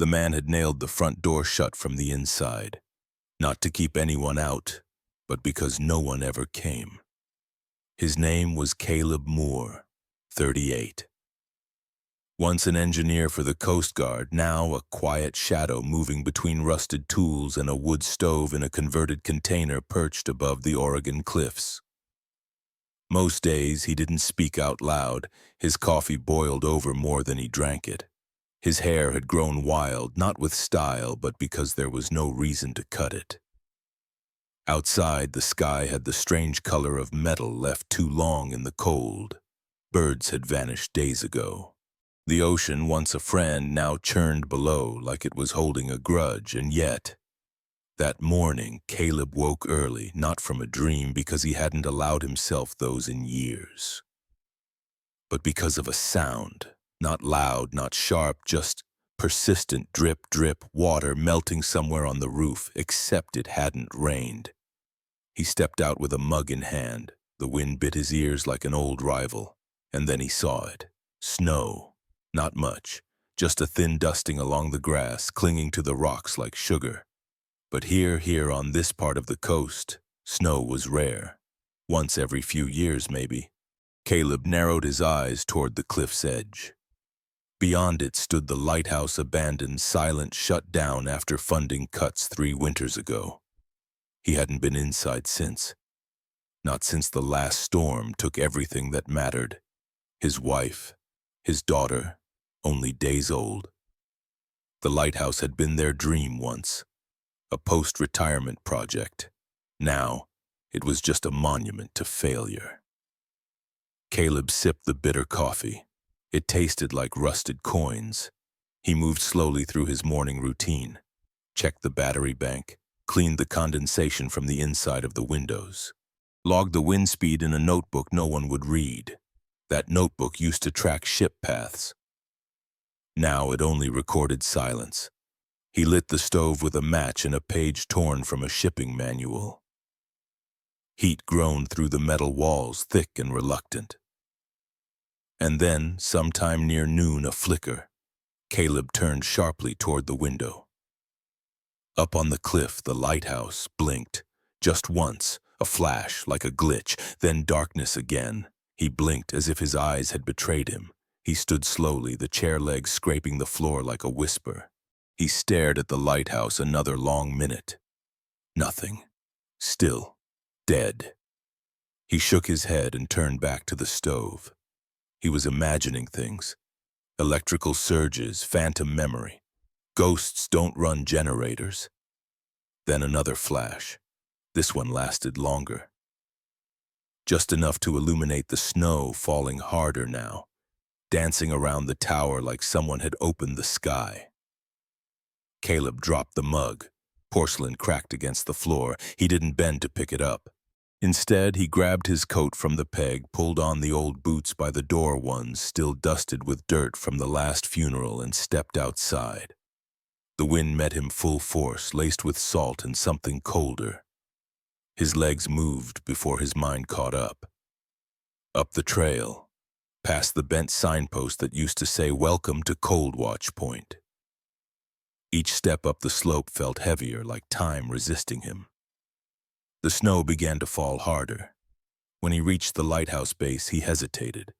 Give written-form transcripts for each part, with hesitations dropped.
The man had nailed the front door shut from the inside, not to keep anyone out, but because no one ever came. His name was Caleb Moore, 38. Once an engineer for the Coast Guard, now a quiet shadow moving between rusted tools and a wood stove in a converted container perched above the Oregon cliffs. Most days he didn't speak out loud. His coffee boiled over more than he drank it. His hair had grown wild, not with style, but because there was no reason to cut it. Outside, the sky had the strange color of metal left too long in the cold. Birds had vanished days ago. The ocean, once a friend, now churned below like it was holding a grudge, and yet, that morning, Caleb woke early, not from a dream because he hadn't allowed himself those in years, but because of a sound, not loud, not sharp, just persistent drip, drip, water melting somewhere on the roof, except it hadn't rained. He stepped out with a mug in hand. The wind bit his ears like an old rival, and then he saw it. Snow. Not much, just a thin dusting along the grass, clinging to the rocks like sugar. But here on this part of the coast, snow was rare. Once every few years, maybe. Caleb narrowed his eyes toward the cliff's edge. Beyond it stood the lighthouse, abandoned, silent, shut down after funding cuts 3 winters ago. He hadn't been inside since. Not since the last storm took everything that mattered. His wife, his daughter, only days old. The lighthouse had been their dream once, a post-retirement project. Now, it was just a monument to failure. Caleb sipped the bitter coffee. It tasted like rusted coins. He moved slowly through his morning routine, checked the battery bank, cleaned the condensation from the inside of the windows, logged the wind speed in a notebook no one would read. That notebook used to track ship paths. Now it only recorded silence. He lit the stove with a match and a page torn from a shipping manual. Heat groaned through the metal walls, thick and reluctant. And then, sometime near noon, a flicker. Caleb turned sharply toward the window. Up on the cliff, the lighthouse blinked. Just once, a flash, like a glitch, then darkness again. He blinked as if his eyes had betrayed him. He stood slowly, the chair legs scraping the floor like a whisper. He stared at the lighthouse another long minute. Nothing. Still. Dead. He shook his head and turned back to the stove. He was imagining things. Electrical surges, phantom memory. Ghosts don't run generators. Then another flash. This one lasted longer. Just enough to illuminate the snow falling harder now, dancing around the tower like someone had opened the sky. Caleb dropped the mug. Porcelain cracked against the floor. He didn't bend to pick it up. Instead, he grabbed his coat from the peg, pulled on the old boots by the door ones, still dusted with dirt from the last funeral, and stepped outside. The wind met him full force, laced with salt and something colder. His legs moved before his mind caught up. Up the trail, past the bent signpost that used to say, "Welcome to Cold Watch Point." Each step up the slope felt heavier, like time resisting him. The snow began to fall harder. When he reached the lighthouse base, he hesitated.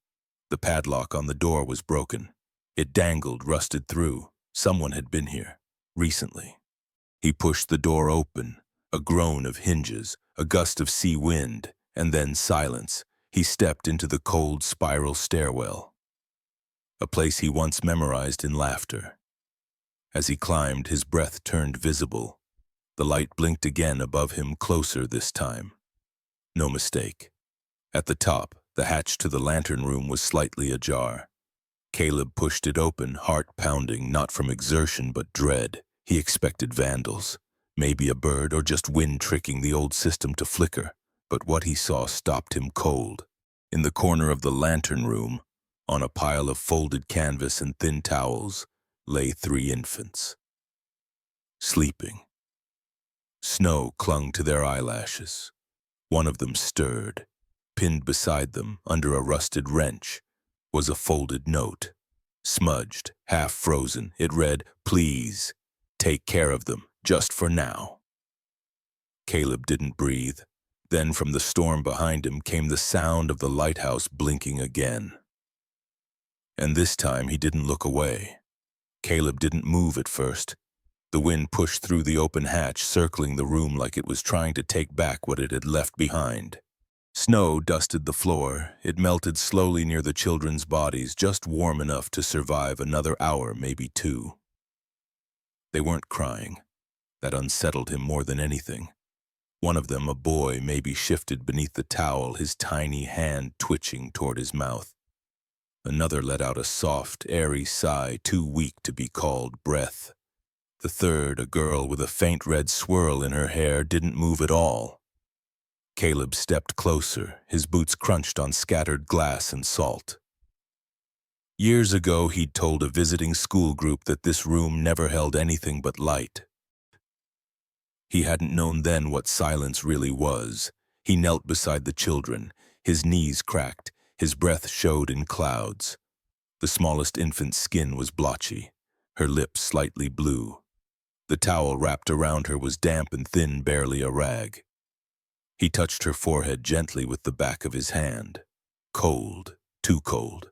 The padlock on the door was broken. It dangled, rusted through. Someone had been here, recently. He pushed the door open, a groan of hinges, a gust of sea wind, and then silence. He stepped into the cold spiral stairwell, a place he once memorized in laughter. As he climbed, his breath turned visible. The light blinked again above him, closer this time. No mistake. At the top, the hatch to the lantern room was slightly ajar. Caleb pushed it open, heart pounding, not from exertion but dread. He expected vandals, maybe a bird or just wind tricking the old system to flicker. But what he saw stopped him cold. In the corner of the lantern room, on a pile of folded canvas and thin towels, lay 3 infants. Sleeping. Snow clung to their eyelashes. One of them stirred. Pinned beside them, under a rusted wrench, was a folded note. Smudged, half frozen, it read, "Please, take care of them, just for now." Caleb didn't breathe. Then from the storm behind him came the sound of the lighthouse blinking again. And this time he didn't look away. Caleb didn't move at first. The wind pushed through the open hatch, circling the room like it was trying to take back what it had left behind. Snow dusted the floor. It melted slowly near the children's bodies, just warm enough to survive another hour, maybe two. They weren't crying. That unsettled him more than anything. One of them, a boy, maybe shifted beneath the towel, his tiny hand twitching toward his mouth. Another let out a soft, airy sigh, too weak to be called breath. The third, a girl with a faint red swirl in her hair, didn't move at all. Caleb stepped closer, his boots crunched on scattered glass and salt. Years ago, he'd told a visiting school group that this room never held anything but light. He hadn't known then what silence really was. He knelt beside the children, his knees cracked, his breath showed in clouds. The smallest infant's skin was blotchy, her lips slightly blue. The towel wrapped around her was damp and thin, barely a rag. He touched her forehead gently with the back of his hand. Cold, too cold.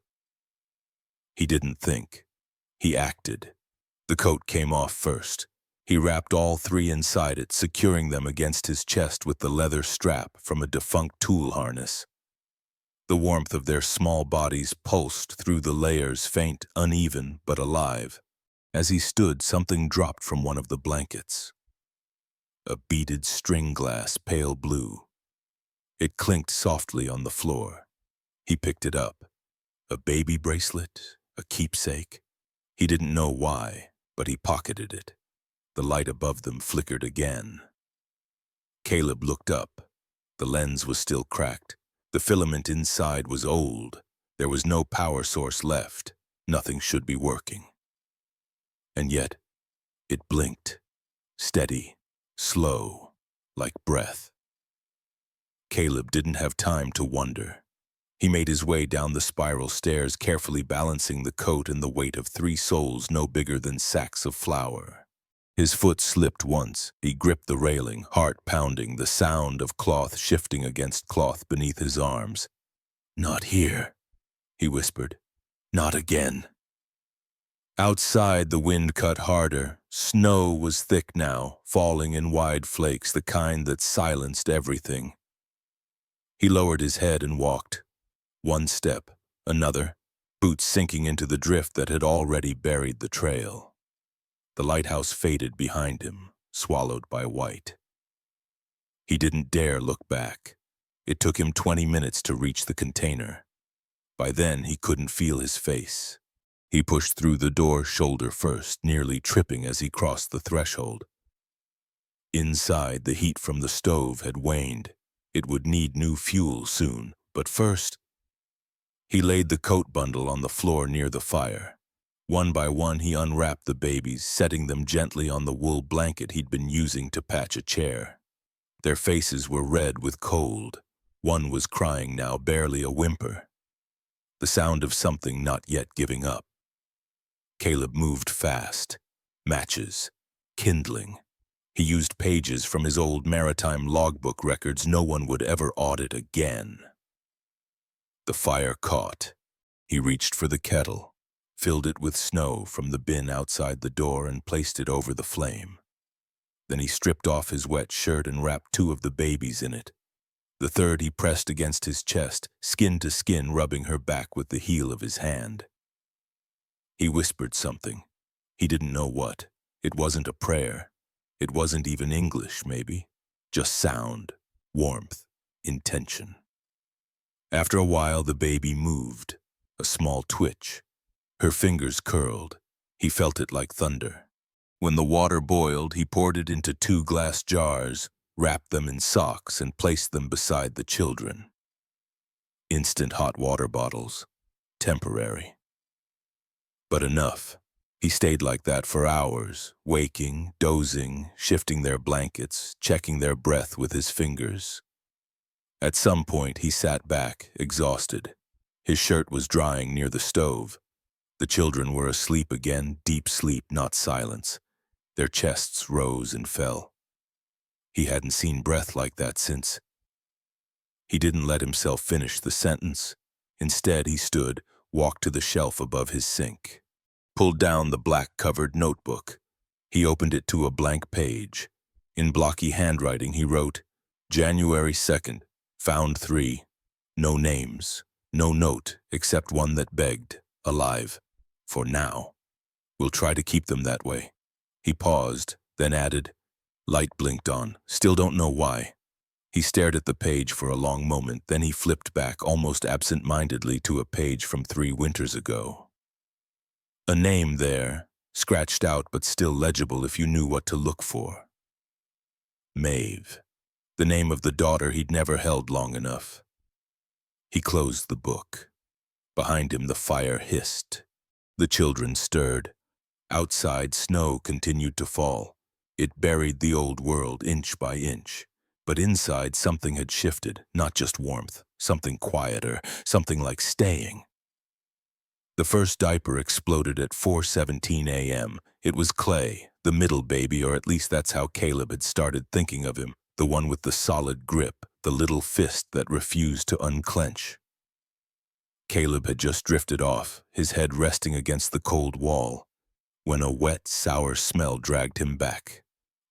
He didn't think. He acted. The coat came off first. He wrapped all three inside it, securing them against his chest with the leather strap from a defunct tool harness. The warmth of their small bodies pulsed through the layers, faint, uneven, but alive. As he stood, something dropped from one of the blankets. A beaded string glass, pale blue. It clinked softly on the floor. He picked it up. A baby bracelet, a keepsake. He didn't know why, but he pocketed it. The light above them flickered again. Caleb looked up. The lens was still cracked. The filament inside was old. There was no power source left. Nothing should be working. And yet, it blinked. Steady, slow, like breath. Caleb didn't have time to wonder. He made his way down the spiral stairs, carefully balancing the coat and the weight of 3 souls no bigger than sacks of flour. His foot slipped once. He gripped the railing, heart pounding, the sound of cloth shifting against cloth beneath his arms. "Not here," he whispered. "Not again." Outside, the wind cut harder. Snow was thick now, falling in wide flakes, the kind that silenced everything. He lowered his head and walked. One step, another, boots sinking into the drift that had already buried the trail. The lighthouse faded behind him, swallowed by white. He didn't dare look back. It took him 20 minutes to reach the container. By then, he couldn't feel his face. He pushed through the door shoulder first, nearly tripping as he crossed the threshold. Inside, the heat from the stove had waned. It would need new fuel soon, but first, he laid the coat bundle on the floor near the fire. One by one, he unwrapped the babies, setting them gently on the wool blanket he'd been using to patch a chair. Their faces were red with cold. One was crying now, barely a whimper. The sound of something not yet giving up. Caleb moved fast. Matches. Kindling. He used pages from his old maritime logbook records no one would ever audit again. The fire caught. He reached for the kettle, filled it with snow from the bin outside the door and placed it over the flame. Then he stripped off his wet shirt and wrapped 2 of the babies in it. The third he pressed against his chest, skin to skin, rubbing her back with the heel of his hand. He whispered something. He didn't know what. It wasn't a prayer. It wasn't even English, maybe. Just sound, warmth, intention. After a while, the baby moved, a small twitch. Her fingers curled. He felt it like thunder. When the water boiled, he poured it into 2 glass jars, wrapped them in socks, and placed them beside the children. Instant hot water bottles. Temporary. But enough. He stayed like that for hours, waking, dozing, shifting their blankets, checking their breath with his fingers. At some point, he sat back, exhausted. His shirt was drying near the stove. The children were asleep again, deep sleep, not silence. Their chests rose and fell. He hadn't seen breath like that since. He didn't let himself finish the sentence. Instead, he stood, walked to the shelf above his sink, pulled down the black-covered notebook. He opened it to a blank page. In blocky handwriting, he wrote, January 2nd, found 3. No names, no note except one that begged, alive. For now. We'll try to keep them that way. He paused, then added, light blinked on, still don't know why. He stared at the page for a long moment, then he flipped back almost absent-mindedly to a page from 3 winters ago. A name there, scratched out but still legible if you knew what to look for. Maeve, the name of the daughter he'd never held long enough. He closed the book. Behind him the fire hissed. The children stirred. Outside, snow continued to fall. It buried the old world inch by inch. But inside, something had shifted, not just warmth, something quieter, something like staying. The first diaper exploded at 4:17 a.m. It was Clay, the middle baby, or at least that's how Caleb had started thinking of him, the one with the solid grip, the little fist that refused to unclench. Caleb had just drifted off, his head resting against the cold wall, when a wet, sour smell dragged him back.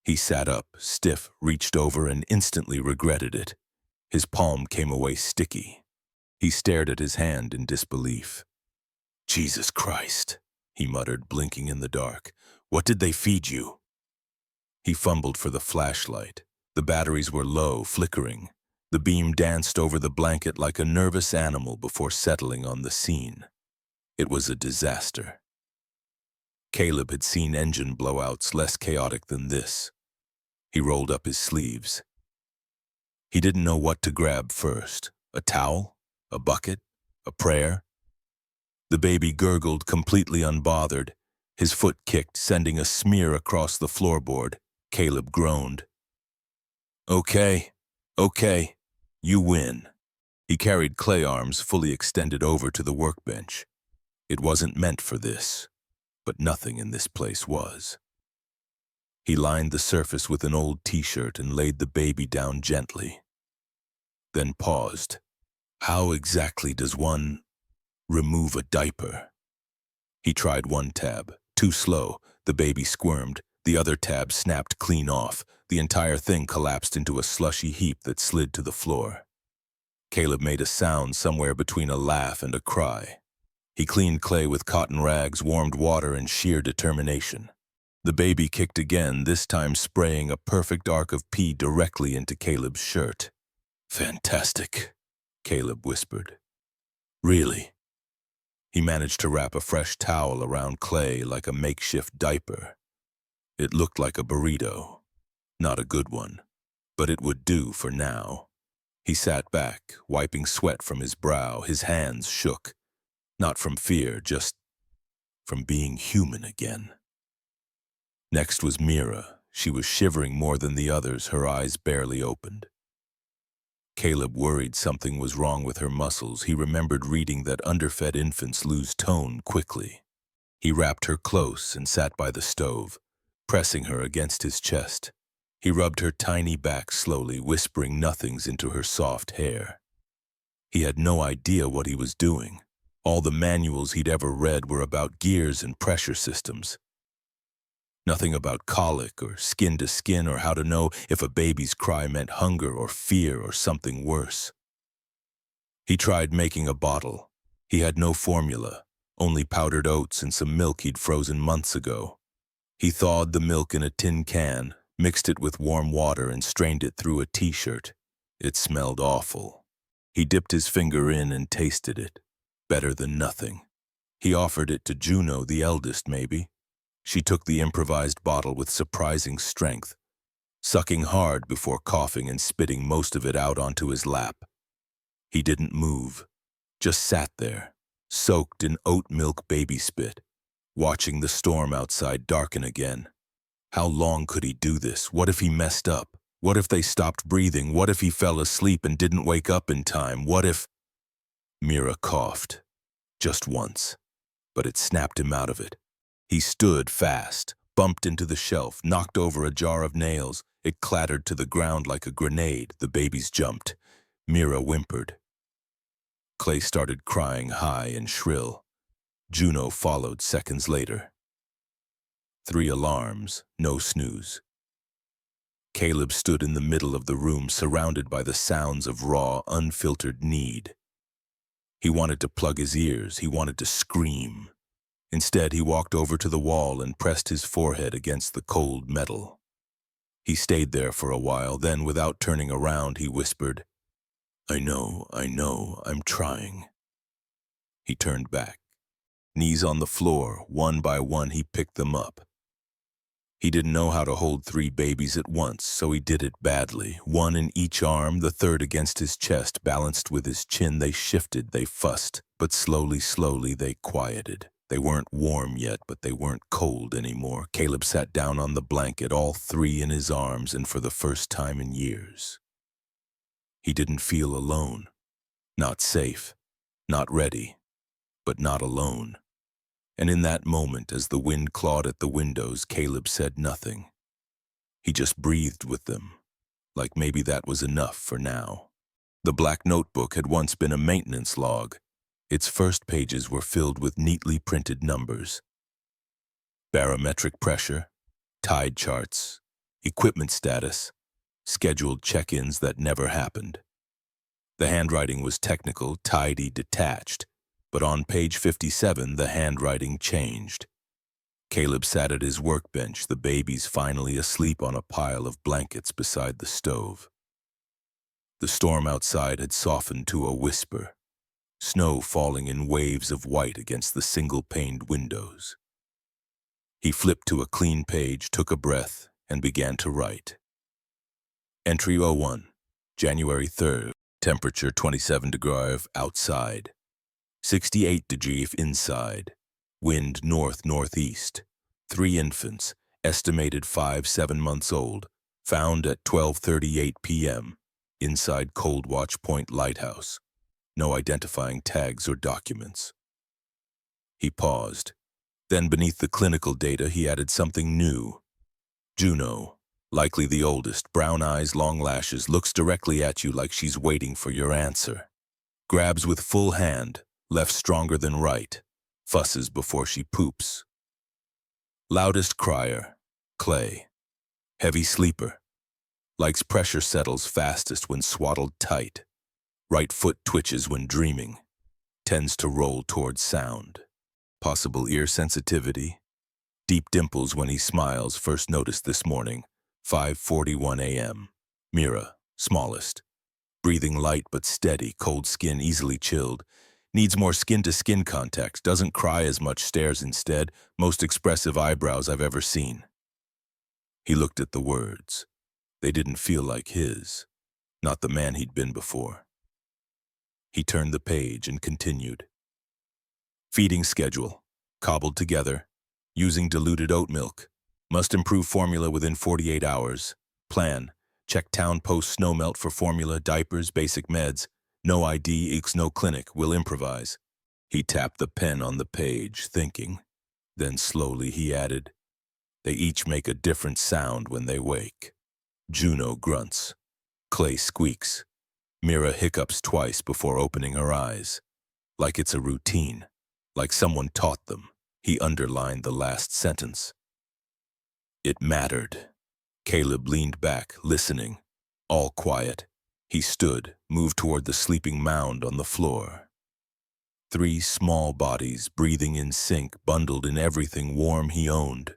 He sat up, stiff, reached over, and instantly regretted it. His palm came away sticky. He stared at his hand in disbelief. Jesus Christ, he muttered, blinking in the dark. What did they feed you? He fumbled for the flashlight. The batteries were low, flickering. The beam danced over the blanket like a nervous animal before settling on the scene. It was a disaster. Caleb had seen engine blowouts less chaotic than this. He rolled up his sleeves. He didn't know what to grab first. A towel? A bucket? A prayer? The baby gurgled, completely unbothered. His foot kicked, sending a smear across the floorboard. Caleb groaned. Okay, you win. He carried Clay arms fully extended over to the workbench. It wasn't meant for this. But nothing in this place was. He lined the surface with an old t-shirt and laid the baby down gently. Then paused. How exactly does one remove a diaper? He tried one tab. Too slow. The baby squirmed. The other tab snapped clean off. The entire thing collapsed into a slushy heap that slid to the floor. Caleb made a sound somewhere between a laugh and a cry. He cleaned Clay with cotton rags, warmed water, and sheer determination. The baby kicked again, this time spraying a perfect arc of pee directly into Caleb's shirt. Fantastic, Caleb whispered. Really? He managed to wrap a fresh towel around Clay like a makeshift diaper. It looked like a burrito. Not a good one, but it would do for now. He sat back, wiping sweat from his brow. His hands shook. Not from fear, just from being human again. Next was Mira. She was shivering more than the others, her eyes barely opened. Caleb worried something was wrong with her muscles. He remembered reading that underfed infants lose tone quickly. He wrapped her close and sat by the stove, pressing her against his chest. He rubbed her tiny back slowly, whispering nothings into her soft hair. He had no idea what he was doing. All the manuals he'd ever read were about gears and pressure systems. Nothing about colic or skin to skin or how to know if a baby's cry meant hunger or fear or something worse. He tried making a bottle. He had no formula, only powdered oats and some milk he'd frozen months ago. He thawed the milk in a tin can, mixed it with warm water, and strained it through a t-shirt. It smelled awful. He dipped his finger in and tasted it. Better than nothing. He offered it to Juno, the eldest, maybe. She took the improvised bottle with surprising strength, sucking hard before coughing and spitting most of it out onto his lap. He didn't move, just sat there, soaked in oat milk baby spit, watching the storm outside darken again. How long could he do this? What if he messed up? What if they stopped breathing? What if he fell asleep and didn't wake up in time? What if... Mira coughed. Just once. but it snapped him out of it. He stood fast, bumped into the shelf, knocked over a jar of nails. It clattered to the ground like a grenade. The babies jumped. Mira whimpered. Clay started crying high and shrill. Juno followed seconds later. 3 alarms, no snooze. Caleb stood in the middle of the room, surrounded by the sounds of raw, unfiltered need. He wanted to plug his ears. He wanted to scream. Instead, he walked over to the wall and pressed his forehead against the cold metal. He stayed there for a while, then, without turning around, he whispered, I know, I'm trying." He turned back. Knees on the floor, one by one, he picked them up. He didn't know how to hold 3 babies at once, so he did it badly. 1 in each arm, the 3rd against his chest, balanced with his chin. They shifted, they fussed, but slowly they quieted. They weren't warm yet, but they weren't cold anymore. Caleb sat down on the blanket, all 3 in his arms, and for the first time in years, he didn't feel alone. Not safe, not ready, but not alone. And in that moment, as the wind clawed at the windows, Caleb said nothing. He just breathed with them, like maybe that was enough for now. The black notebook had once been a maintenance log. Its first pages were filled with neatly printed numbers. Barometric pressure, tide charts, equipment status, scheduled check-ins that never happened. The handwriting was technical, tidy, detached. But on page 57, the handwriting changed. Caleb sat at his workbench, the babies finally asleep on a pile of blankets beside the stove. The storm outside had softened to a whisper, snow falling in waves of white against the single-paned windows. He flipped to a clean page, took a breath, and began to write. Entry 01, January 3rd, temperature 27 degrees outside. 68 degrees inside, wind north-northeast, 3 infants, estimated 5-7 months old, found at 12:38 p.m., inside Cold Watch Point Lighthouse. No identifying tags or documents. He paused. Then beneath the clinical data, he added something new. Juno, likely the oldest, brown eyes, long lashes, looks directly at you like she's waiting for your answer. Grabs with full hand, left stronger than right, fusses before she poops. Loudest crier, Clay. Heavy sleeper. Likes pressure settles fastest when swaddled tight. Right foot twitches when dreaming. Tends to roll towards sound. Possible ear sensitivity. Deep dimples when he smiles, first noticed this morning, 5:41 a.m. Mira, smallest. Breathing light but steady, cold skin easily chilled. Needs more skin-to-skin contact, doesn't cry as much, stares instead, most expressive eyebrows I've ever seen. He looked at the words. They didn't feel like his, not the man he'd been before. He turned the page and continued. Feeding schedule, cobbled together, using diluted oat milk. Must improve formula within 48 hours. Plan, check town post snowmelt for formula, diapers, basic meds. No ID equals no clinic, we'll improvise. He tapped the pen on the page, thinking. Then slowly he added, they each make a different sound when they wake. Juno grunts. Clay squeaks. Mira hiccups twice before opening her eyes. Like it's a routine, like someone taught them. He underlined the last sentence. It mattered. Caleb leaned back, listening. All quiet. He stood, moved toward the sleeping mound on the floor. 3 small bodies, breathing in sync, bundled in everything warm he owned.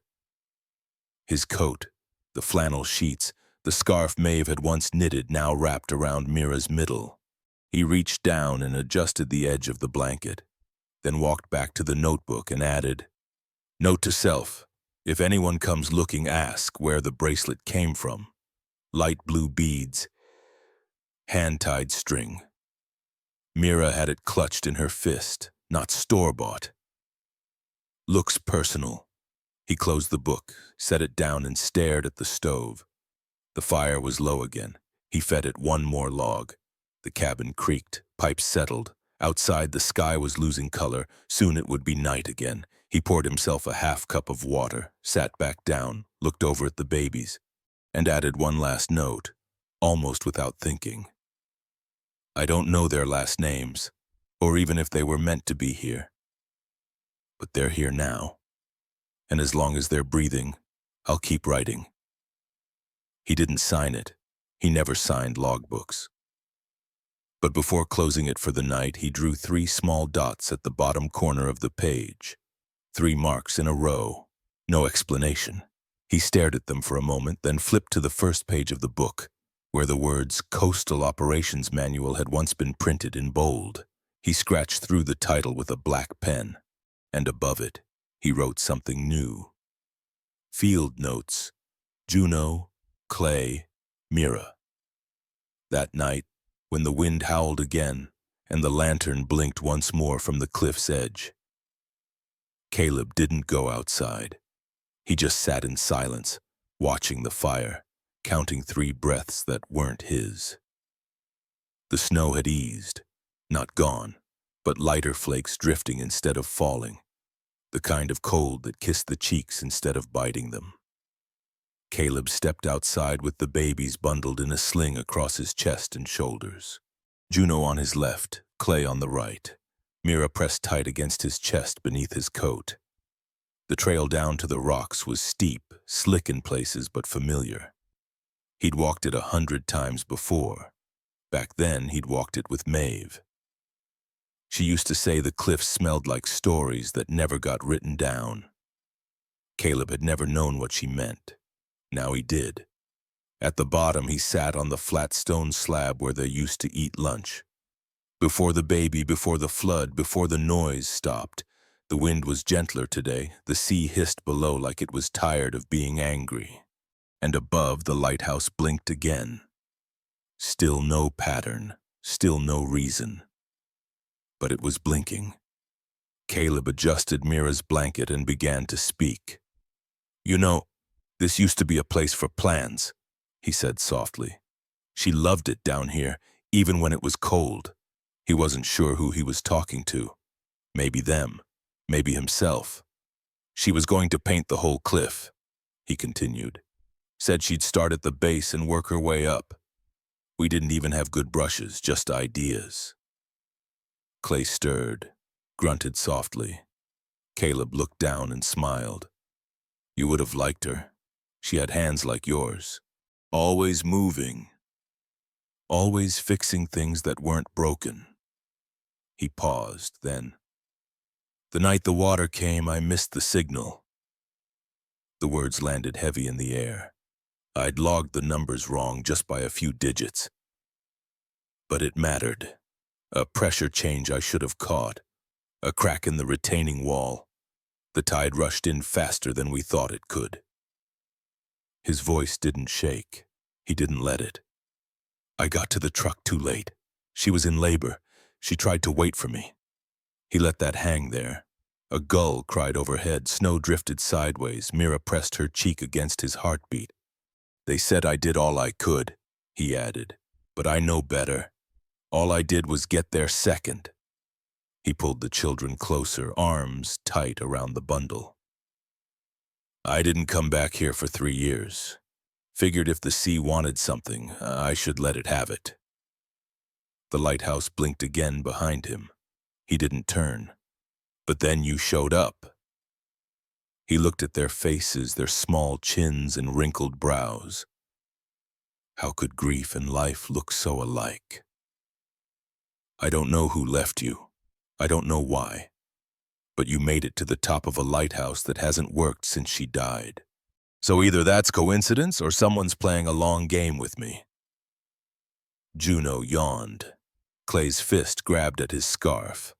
His coat, the flannel sheets, the scarf Maeve had once knitted, now wrapped around Mira's middle. He reached down and adjusted the edge of the blanket, then walked back to the notebook and added, Note to self, if anyone comes looking, ask where the bracelet came from. Light blue beads. Hand-tied string. Mira had it clutched in her fist, not store-bought. Looks personal. He closed the book, set it down and stared at the stove. The fire was low again. He fed it one more log. The cabin creaked, pipes settled. Outside, the sky was losing color. Soon it would be night again. He poured himself a half cup of water, sat back down, looked over at the babies, and added one last note, almost without thinking. I don't know their last names, or even if they were meant to be here. But they're here now. And as long as they're breathing, I'll keep writing. He didn't sign it. He never signed logbooks. But before closing it for the night, he drew 3 small dots at the bottom corner of the page. 3 marks in a row. No explanation. He stared at them for a moment, then flipped to the first page of the book, where the words Coastal Operations Manual had once been printed in bold. He scratched through the title with a black pen, and above it, he wrote something new. Field Notes, Juno, Clay, Mira. That night, when the wind howled again, and the lantern blinked once more from the cliff's edge, Caleb didn't go outside. He just sat in silence, watching the fire, counting 3 breaths that weren't his. The snow had eased, not gone, but lighter flakes drifting instead of falling, the kind of cold that kissed the cheeks instead of biting them. Caleb stepped outside with the babies bundled in a sling across his chest and shoulders. Juno on his left, Clay on the right. Mira pressed tight against his chest beneath his coat. The trail down to the rocks was steep, slick in places but familiar. He'd walked it 100 times before. Back then, he'd walked it with Maeve. She used to say the cliffs smelled like stories that never got written down. Caleb had never known what she meant. Now he did. At the bottom, he sat on the flat stone slab where they used to eat lunch. Before the baby, before the flood, before the noise stopped, the wind was gentler today. The sea hissed below like it was tired of being angry. And above, the lighthouse blinked again. Still no pattern, still no reason. But it was blinking. Caleb adjusted Mira's blanket and began to speak. You know, this used to be a place for plans, he said softly. She loved it down here, even when it was cold. He wasn't sure who he was talking to. Maybe them, maybe himself. She was going to paint the whole cliff, he continued. Said she'd start at the base and work her way up. We didn't even have good brushes, just ideas. Clay stirred, grunted softly. Caleb looked down and smiled. You would have liked her. She had hands like yours, always moving, always fixing things that weren't broken. He paused, then. The night the water came, I missed the signal. The words landed heavy in the air. I'd logged the numbers wrong just by a few digits. But it mattered. A pressure change I should have caught. A crack in the retaining wall. The tide rushed in faster than we thought it could. His voice didn't shake. He didn't let it. I got to the truck too late. She was in labor. She tried to wait for me. He let that hang there. A gull cried overhead. Snow drifted sideways. Mira pressed her cheek against his heartbeat. They said I did all I could, he added. But I know better. All I did was get there second. He pulled the children closer, arms tight around the bundle. I didn't come back here for 3 years. Figured if the sea wanted something, I should let it have it. The lighthouse blinked again behind him. He didn't turn. But then you showed up. He looked at their faces, their small chins and wrinkled brows. How could grief and life look so alike? I don't know who left you. I don't know why. But you made it to the top of a lighthouse that hasn't worked since she died. So either that's coincidence or someone's playing a long game with me. Juno yawned. Clay's fist grabbed at his scarf.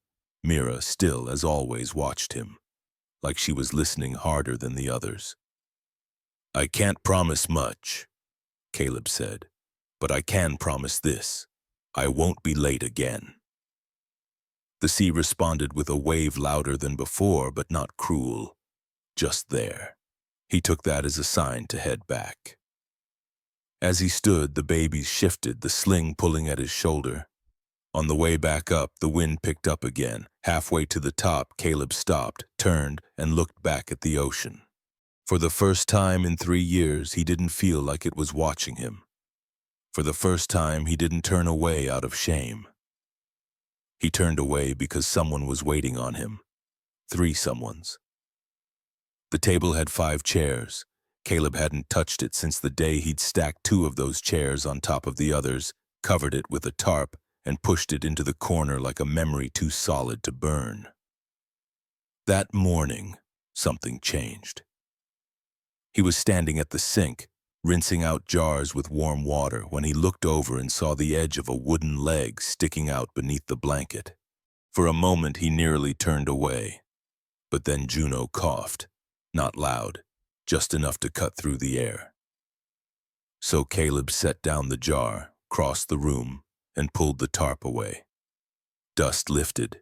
Mira, still as always, watched him, like she was listening harder than the others. I can't promise much, Caleb said, but I can promise this. I won't be late again. The sea responded with a wave louder than before, but not cruel. Just there. He took that as a sign to head back. As he stood, the babies shifted, the sling pulling at his shoulder. On the way back up, the wind picked up again. Halfway to the top, Caleb stopped, turned, and looked back at the ocean. For the first time in 3 years, he didn't feel like it was watching him. For the first time, he didn't turn away out of shame. He turned away because someone was waiting on him. 3 someones. The table had 5 chairs. Caleb hadn't touched it since the day he'd stacked 2 of those chairs on top of the others, covered it with a tarp, and pushed it into the corner like a memory too solid to burn. That morning, something changed. He was standing at the sink, rinsing out jars with warm water, when he looked over and saw the edge of a wooden leg sticking out beneath the blanket. For a moment, he nearly turned away. But then Juno coughed, not loud, just enough to cut through the air. So Caleb set down the jar, crossed the room, and pulled the tarp away. Dust lifted.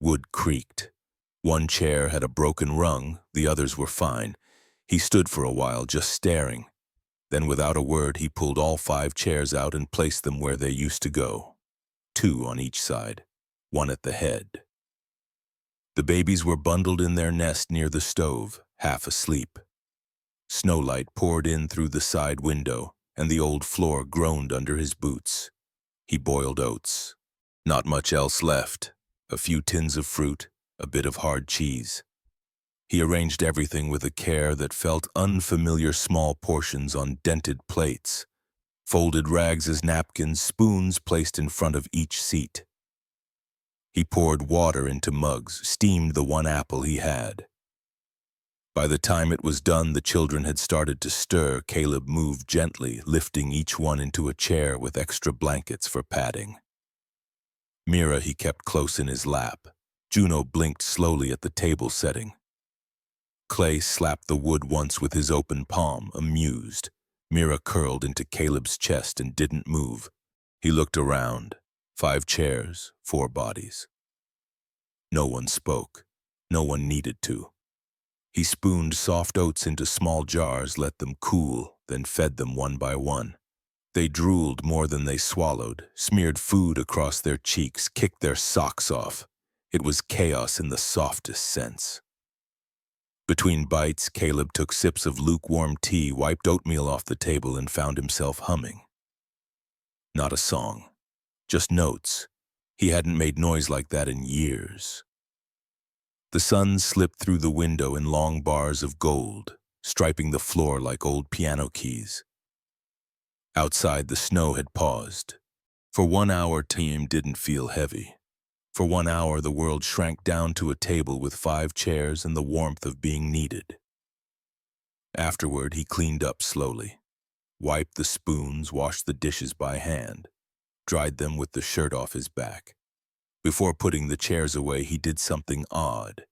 Wood creaked. 1 chair had a broken rung, the others were fine. He stood for a while, just staring. Then without a word, he pulled all 5 chairs out and placed them where they used to go. 2 on each side, 1 at the head. The babies were bundled in their nest near the stove, half asleep. Snowlight poured in through the side window, and the old floor groaned under his boots. He boiled oats. Not much else left. A few tins of fruit, a bit of hard cheese. He arranged everything with a care that felt unfamiliar, small portions on dented plates, folded rags as napkins, spoons placed in front of each seat. He poured water into mugs, steamed the 1 apple he had. By the time it was done, the children had started to stir. Caleb moved gently, lifting each one into a chair with extra blankets for padding. Mira he kept close in his lap. Juno blinked slowly at the table setting. Clay slapped the wood once with his open palm, amused. Mira curled into Caleb's chest and didn't move. He looked around. 5 chairs, 4 bodies. No one spoke. No one needed to. He spooned soft oats into small jars, let them cool, then fed them 1 by 1. They drooled more than they swallowed, smeared food across their cheeks, kicked their socks off. It was chaos in the softest sense. Between bites, Caleb took sips of lukewarm tea, wiped oatmeal off the table, and found himself humming. Not a song, just notes. He hadn't made noise like that in years. The sun slipped through the window in long bars of gold, striping the floor like old piano keys. Outside, the snow had paused. For 1 hour, time didn't feel heavy. For 1 hour, the world shrank down to a table with 5 chairs and the warmth of being needed. Afterward, he cleaned up slowly, wiped the spoons, washed the dishes by hand, dried them with the shirt off his back. Before putting the chairs away, he did something odd.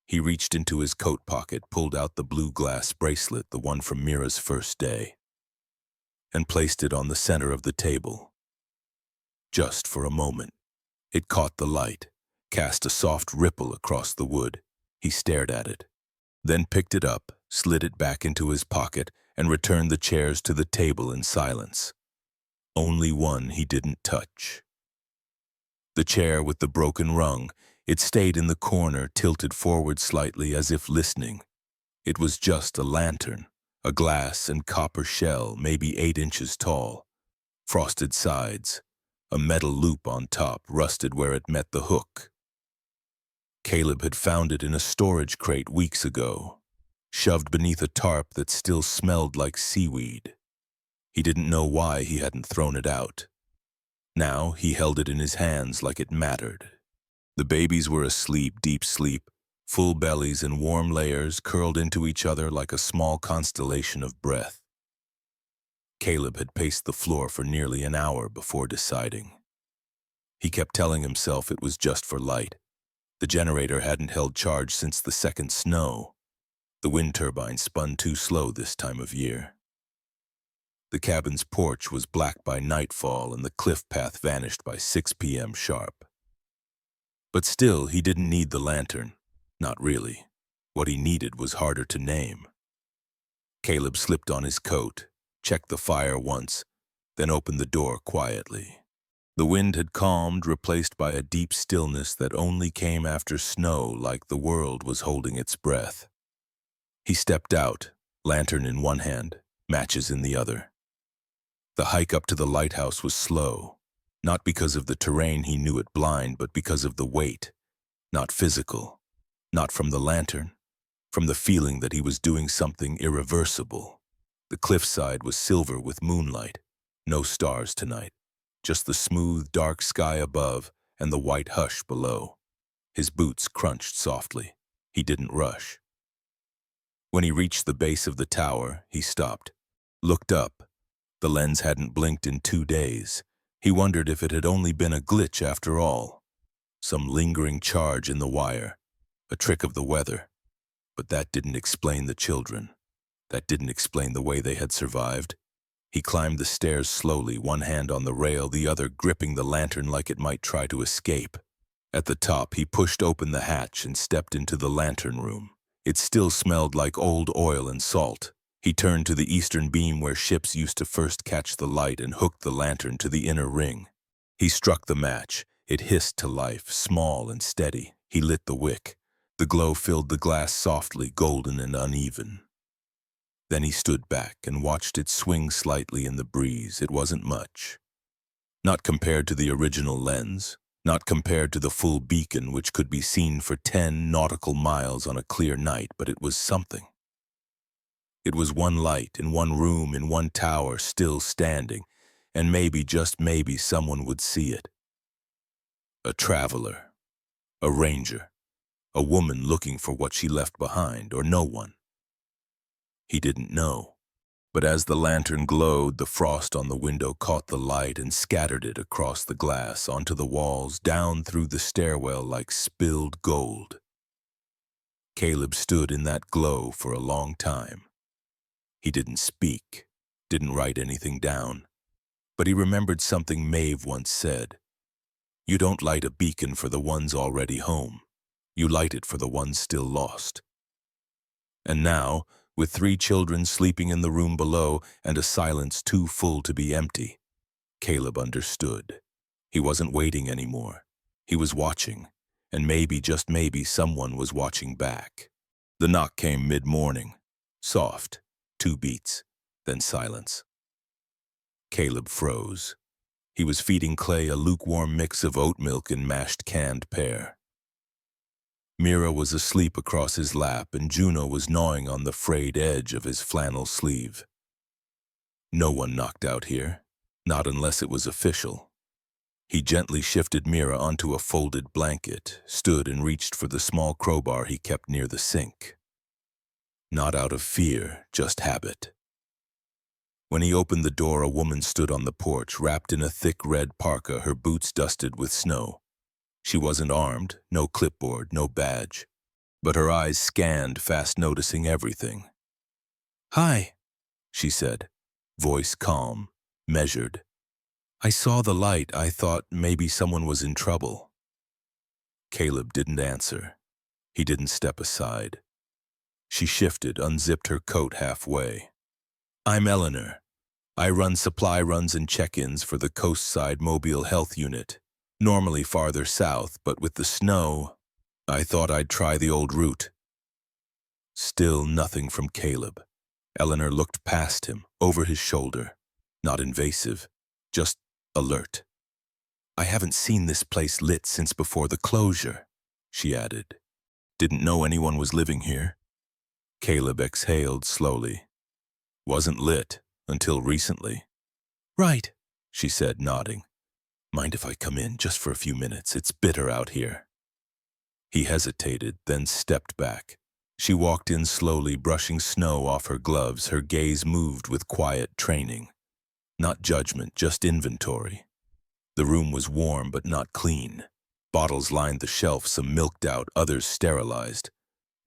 He reached into his coat pocket, pulled out the blue glass bracelet, the one from Mira's first day, and placed it on the center of the table. Just for a moment. It caught the light, cast a soft ripple across the wood. He stared at it, then picked it up, slid it back into his pocket, and returned the chairs to the table in silence. Only one he didn't touch. The chair with the broken rung. It stayed in the corner, tilted forward slightly as if listening. It was just a lantern, a glass and copper shell, maybe 8 inches tall. Frosted sides. A metal loop on top, rusted where it met the hook. Caleb had found it in a storage crate weeks ago, shoved beneath a tarp that still smelled like seaweed. He didn't know why he hadn't thrown it out. Now he held it in his hands like it mattered. The babies were asleep, deep sleep, full bellies and warm layers curled into each other like a small constellation of breath. Caleb had paced the floor for nearly an hour before deciding. He kept telling himself it was just for light. The generator hadn't held charge since the second snow. The wind turbine spun too slow this time of year. The cabin's porch was black by nightfall and the cliff path vanished by 6 p.m. sharp. But still, he didn't need the lantern. Not really. What he needed was harder to name. Caleb slipped on his coat, checked the fire once, then opened the door quietly. The wind had calmed, replaced by a deep stillness that only came after snow, like the world was holding its breath. He stepped out, lantern in one hand, matches in the other. The hike up to the lighthouse was slow, not because of the terrain he knew it blind, but because of the weight, not physical, not from the lantern, from the feeling that he was doing something irreversible. The cliffside was silver with moonlight, no stars tonight, just the smooth, dark sky above and the white hush below. His boots crunched softly. He didn't rush. When he reached the base of the tower, he stopped, looked up. The lens hadn't blinked in 2 days. He wondered if it had only been a glitch after all. Some lingering charge in the wire, a trick of the weather. But that didn't explain the children. That didn't explain the way they had survived. He climbed the stairs slowly, one hand on the rail, the other gripping the lantern like it might try to escape. At the top, he pushed open the hatch and stepped into the lantern room. It still smelled like old oil and salt. He turned to the eastern beam where ships used to first catch the light and hooked the lantern to the inner ring. He struck the match. It hissed to life, small and steady. He lit the wick. The glow filled the glass softly, golden and uneven. Then he stood back and watched it swing slightly in the breeze. It wasn't much. Not compared to the original lens, not compared to the full beacon which could be seen for 10 nautical miles on a clear night, but it was something. It was one light in one room in one tower still standing, and maybe, just maybe, someone would see it. A traveler, a ranger, a woman looking for what she left behind, or no one. He didn't know. But as the lantern glowed, the frost on the window caught the light and scattered it across the glass, onto the walls, down through the stairwell like spilled gold. Caleb stood in that glow for a long time. He didn't speak, didn't write anything down, but he remembered something Maeve once said. You don't light a beacon for the ones already home. You light it for the ones still lost. And now, with 3 children sleeping in the room below and a silence too full to be empty, Caleb understood. He wasn't waiting anymore. He was watching, and maybe, just maybe, someone was watching back. The knock came mid-morning, soft, 2 beats, then silence. Caleb froze. He was feeding Clay a lukewarm mix of oat milk and mashed canned pear. Mira was asleep across his lap, and Juno was gnawing on the frayed edge of his flannel sleeve. No one knocked out here, not unless it was official. He gently shifted Mira onto a folded blanket, stood and reached for the small crowbar he kept near the sink. Not out of fear, just habit. When he opened the door, a woman stood on the porch, wrapped in a thick red parka, her boots dusted with snow. She wasn't armed, no clipboard, no badge, but her eyes scanned, fast noticing everything. "Hi," she said, voice calm, measured. "I saw the light. I thought maybe someone was in trouble." Caleb didn't answer. He didn't step aside. She shifted, unzipped her coat halfway. "I'm Eleanor. I run supply runs and check-ins for the Coastside Mobile Health Unit. Normally farther south, but with the snow, I thought I'd try the old route." Still nothing from Caleb. Eleanor looked past him, over his shoulder. Not invasive, just alert. "I haven't seen this place lit since before the closure," she added. "Didn't know anyone was living here." Caleb exhaled slowly. "Wasn't lit until recently." "Right," she said, nodding. "Mind if I come in just for a few minutes? It's bitter out here." He hesitated, then stepped back. She walked in slowly, brushing snow off her gloves. Her gaze moved with quiet training. Not judgment, just inventory. The room was warm but not clean. Bottles lined the shelf, some milked out, others sterilized.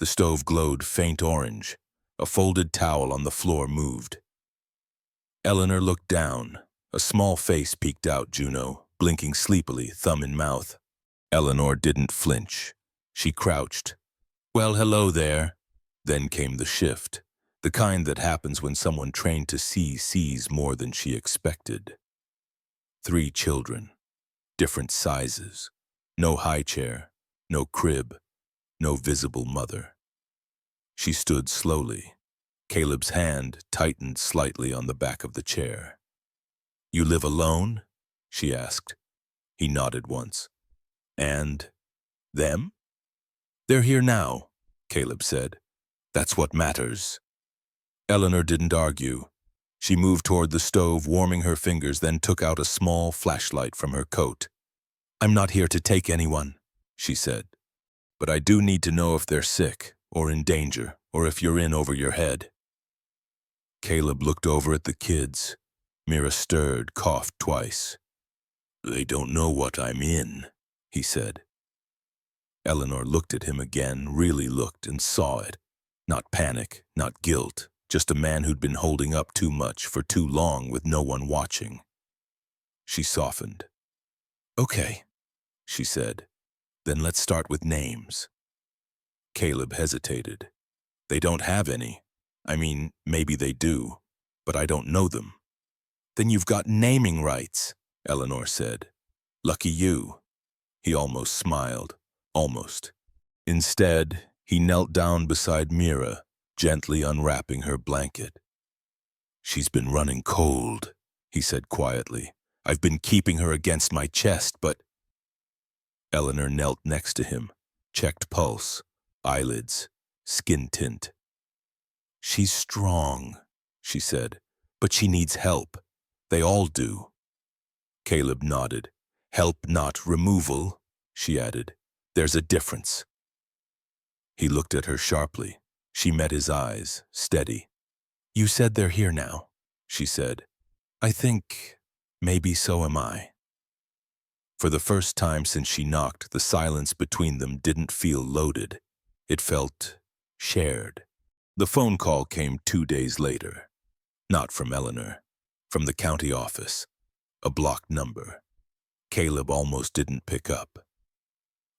The stove glowed faint orange. A folded towel on the floor moved. Eleanor looked down. A small face peeked out, Juno, blinking sleepily, thumb in mouth. Eleanor didn't flinch. She crouched. "Well, hello there." Then came the shift, the kind that happens when someone trained to see sees more than she expected. 3 children, different sizes. No high chair, no crib, no visible mother. She stood slowly. Caleb's hand tightened slightly on the back of the chair. "You live alone?" she asked. He nodded once. "And them?" "They're here now," Caleb said. "That's what matters." Eleanor didn't argue. She moved toward the stove, warming her fingers, then took out a small flashlight from her coat. "I'm not here to take anyone," she said. "But I do need to know if they're sick, or in danger, or if you're in over your head." Caleb looked over at the kids. Mira stirred, coughed twice. "They don't know what I'm in," he said. Eleanor looked at him again, really looked, and saw it. Not panic, not guilt, just a man who'd been holding up too much for too long with no one watching. She softened. "Okay," she said. "Then let's start with names." Caleb hesitated. "They don't have any. I mean, maybe they do, but I don't know them." "Then you've got naming rights," Eleanor said. "Lucky you." He almost smiled. Almost. Instead, he knelt down beside Mira, gently unwrapping her blanket. "She's been running cold," he said quietly. "I've been keeping her against my chest, but—" Eleanor knelt next to him, checked pulse, eyelids, skin tint. "She's strong," she said, "but she needs help. They all do." Caleb nodded. "Help, not removal," she added. "There's a difference." He looked at her sharply. She met his eyes, steady. "You said they're here now," she said. "I think maybe so am I." For the first time since she knocked, the silence between them didn't feel loaded. It felt shared. The phone call came 2 days later. Not from Eleanor. From the county office. A blocked number. Caleb almost didn't pick up.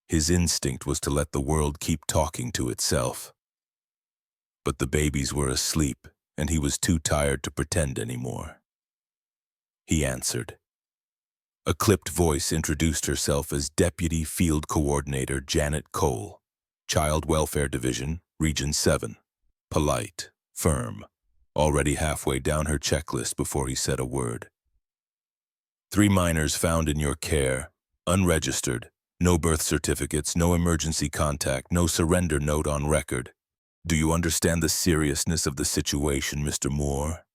His instinct was to let the world keep talking to itself. But the babies were asleep, and he was too tired to pretend anymore. He answered. A clipped voice introduced herself as Deputy Field Coordinator Janet Cole, Child Welfare Division, Region 7. Polite, firm, already halfway down her checklist before he said a word. 3 minors found in your care, unregistered, no birth certificates, no emergency contact, no surrender note on record. Do you understand the seriousness of the situation, Mr. Moore?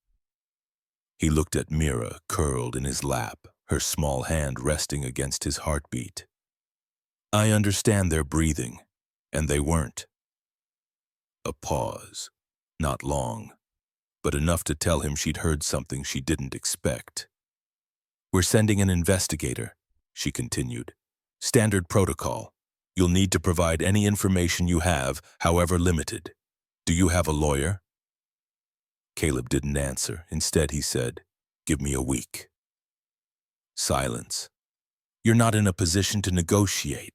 He looked at Mira, curled in his lap, her small hand resting against his heartbeat. "I understand they're breathing, and they weren't." A pause. Not long, but enough to tell him she'd heard something she didn't expect. "We're sending an investigator," she continued. "Standard protocol. You'll need to provide any information you have, however limited. Do you have a lawyer?" Caleb didn't answer. Instead, he said, "Give me a week." Silence. "You're not in a position to negotiate,"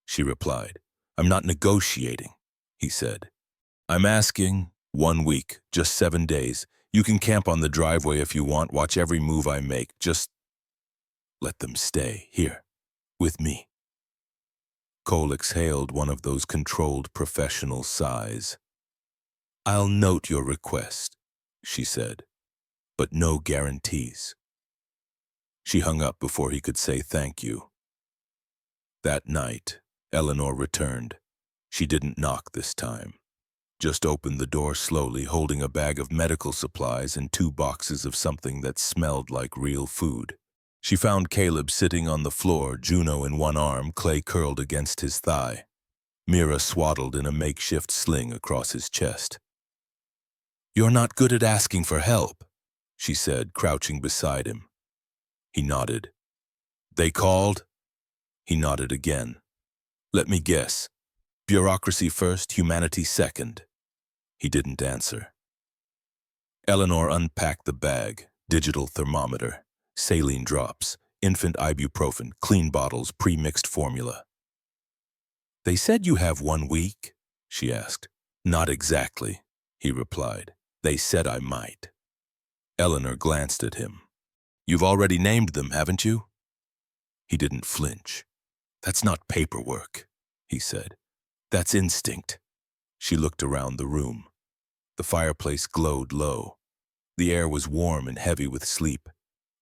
she replied. "I'm not negotiating," he said. "I'm asking 1 week, just 7 days. You can camp on the driveway if you want, watch every move I make. Just let them stay here, with me." Cole exhaled one of those controlled professional sighs. "I'll note your request," she said, "but no guarantees." She hung up before he could say thank you. That night, Eleanor returned. She didn't knock this time. Just opened the door slowly, holding a bag of medical supplies and 2 boxes of something that smelled like real food. She found Caleb sitting on the floor, Juno in one arm, Clay curled against his thigh. Mira swaddled in a makeshift sling across his chest. "You're not good at asking for help," she said, crouching beside him. He nodded. "They called?" He nodded again. "Let me guess. Bureaucracy first, humanity second." He didn't answer. Eleanor unpacked the bag, digital thermometer, saline drops, infant ibuprofen, clean bottles, pre-mixed formula. "They said you have 1 week?" she asked. "Not exactly," he replied. "They said I might." Eleanor glanced at him. "You've already named them, haven't you?" He didn't flinch. "That's not paperwork," he said. "That's instinct." She looked around the room. The fireplace glowed low. The air was warm and heavy with sleep.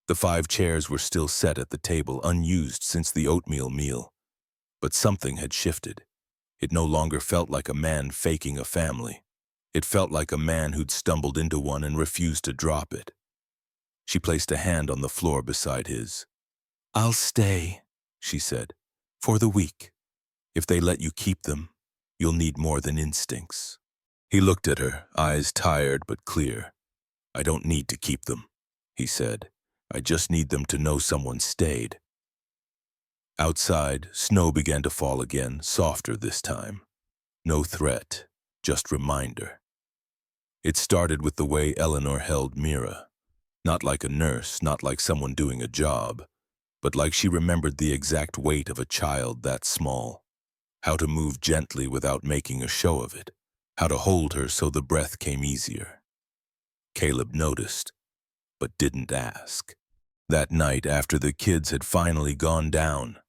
The 5 chairs were still set at the table, unused since the oatmeal meal. But something had shifted. It no longer felt like a man faking a family. It felt like a man who'd stumbled into one and refused to drop it. She placed a hand on the floor beside his. "I'll stay," she said, "for the week. If they let you keep them, you'll need more than instincts." He looked at her, eyes tired but clear. "I don't need to keep them," he said. "I just need them to know someone stayed." Outside, snow began to fall again, softer this time. No threat, just reminder. It started with the way Eleanor held Mira. Not like a nurse, not like someone doing a job, but like she remembered the exact weight of a child that small. How to move gently without making a show of it. How to hold her so the breath came easier. Caleb noticed, but didn't ask. That night, after the kids had finally gone down,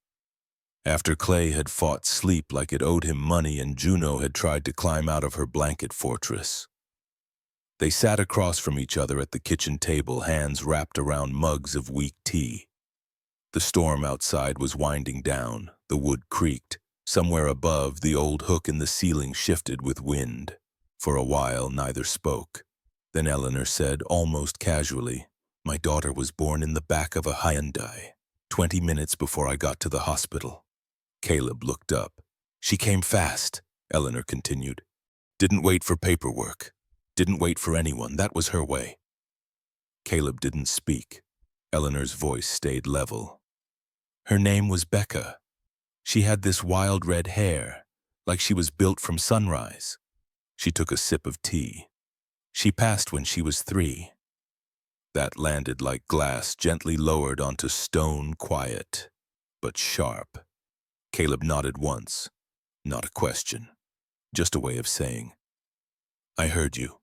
after Clay had fought sleep like it owed him money and Juno had tried to climb out of her blanket fortress, they sat across from each other at the kitchen table, hands wrapped around mugs of weak tea. The storm outside was winding down. The wood creaked. Somewhere above, the old hook in the ceiling shifted with wind. For a while, neither spoke. Then Eleanor said, almost casually, "My daughter was born in the back of a Hyundai, 20 minutes before I got to the hospital." Caleb looked up. "She came fast," Eleanor continued. "Didn't wait for paperwork. Didn't wait for anyone. That was her way." Caleb didn't speak. Eleanor's voice stayed level. "Her name was Becca. She had this wild red hair, like she was built from sunrise." She took a sip of tea. "She passed when she was 3. That landed like glass gently lowered onto stone, quiet, but sharp. Caleb nodded once. Not a question. Just a way of saying, "I heard you."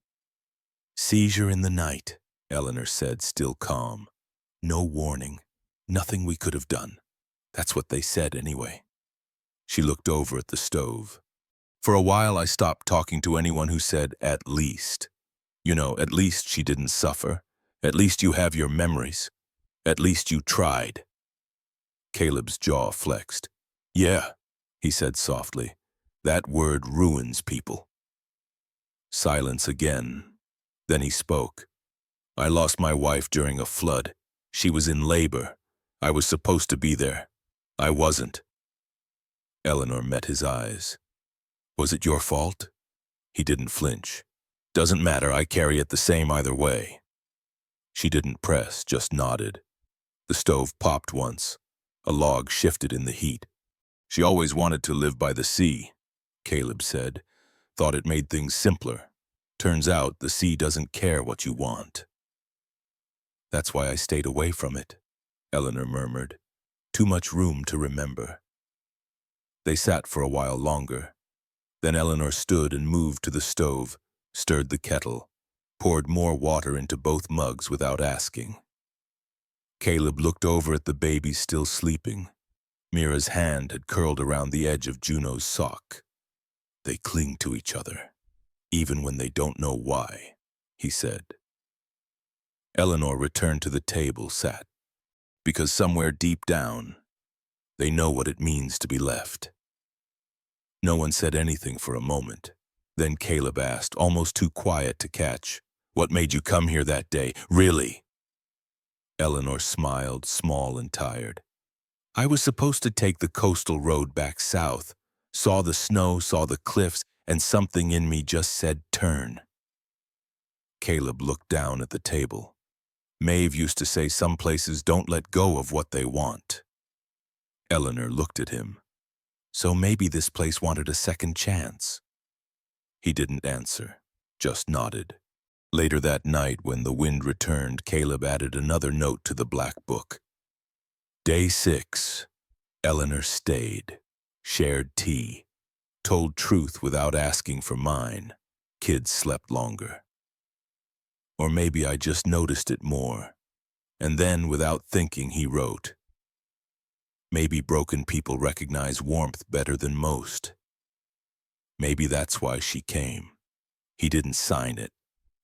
"Seizure in the night," Eleanor said, still calm. "No warning. Nothing we could have done. That's what they said anyway." She looked over at the stove. "For a while I stopped talking to anyone who said, 'at least.' You know, at least she didn't suffer. At least you have your memories. At least you tried." Caleb's jaw flexed. "Yeah," he said softly. "That word ruins people." Silence again. Then he spoke. "I lost my wife during a flood. She was in labor. I was supposed to be there. I wasn't." Eleanor met his eyes. "Was it your fault?" He didn't flinch. "Doesn't matter, I carry it the same either way." She didn't press, just nodded. The stove popped once. A log shifted in the heat. "She always wanted to live by the sea," Caleb said. "Thought it made things simpler. Turns out the sea doesn't care what you want." "That's why I stayed away from it," Eleanor murmured. "Too much room to remember." They sat for a while longer. Then Eleanor stood and moved to the stove, stirred the kettle, poured more water into both mugs without asking. Caleb looked over at the baby still sleeping. Mira's hand had curled around the edge of Juno's sock. "They cling to each other, even when they don't know why," he said. Eleanor returned to the table, sat. Because somewhere deep down, they know what it means to be left. No one said anything for a moment. Then Caleb asked, almost too quiet to catch, "What made you come here that day? Really?" Eleanor smiled, small and tired. "I was supposed to take the coastal road back south. Saw the snow, saw the cliffs, and something in me just said turn." Caleb looked down at the table. Maeve used to say some places don't let go of what they want. Eleanor looked at him. "So maybe this place wanted a second chance." He didn't answer, just nodded. Later that night, when the wind returned, Caleb added another note to the black book. Day 6. Eleanor stayed, shared tea, told truth without asking for mine. Kids slept longer. Or maybe I just noticed it more. And then, without thinking, he wrote, Maybe broken people recognize warmth better than most. Maybe that's why she came. He didn't sign it,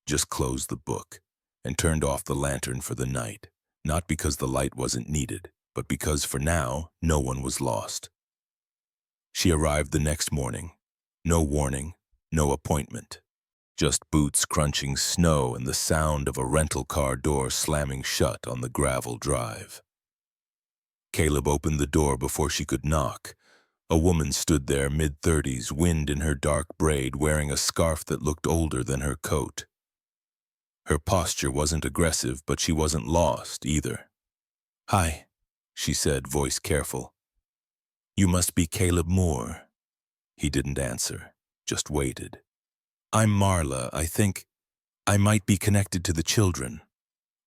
just closed the book, and turned off the lantern for the night, not because the light wasn't needed, but because for now, no one was lost. She arrived the next morning. No warning, no appointment. Just boots crunching snow and the sound of a rental car door slamming shut on the gravel drive. Caleb opened the door before she could knock. A woman stood there, mid-30s, wind in her dark braid, wearing a scarf that looked older than her coat. Her posture wasn't aggressive, but she wasn't lost either. "Hi," she said, voice careful. "You must be Caleb Moore." He didn't answer, just waited. "I'm Marla. I think I might be connected to the children."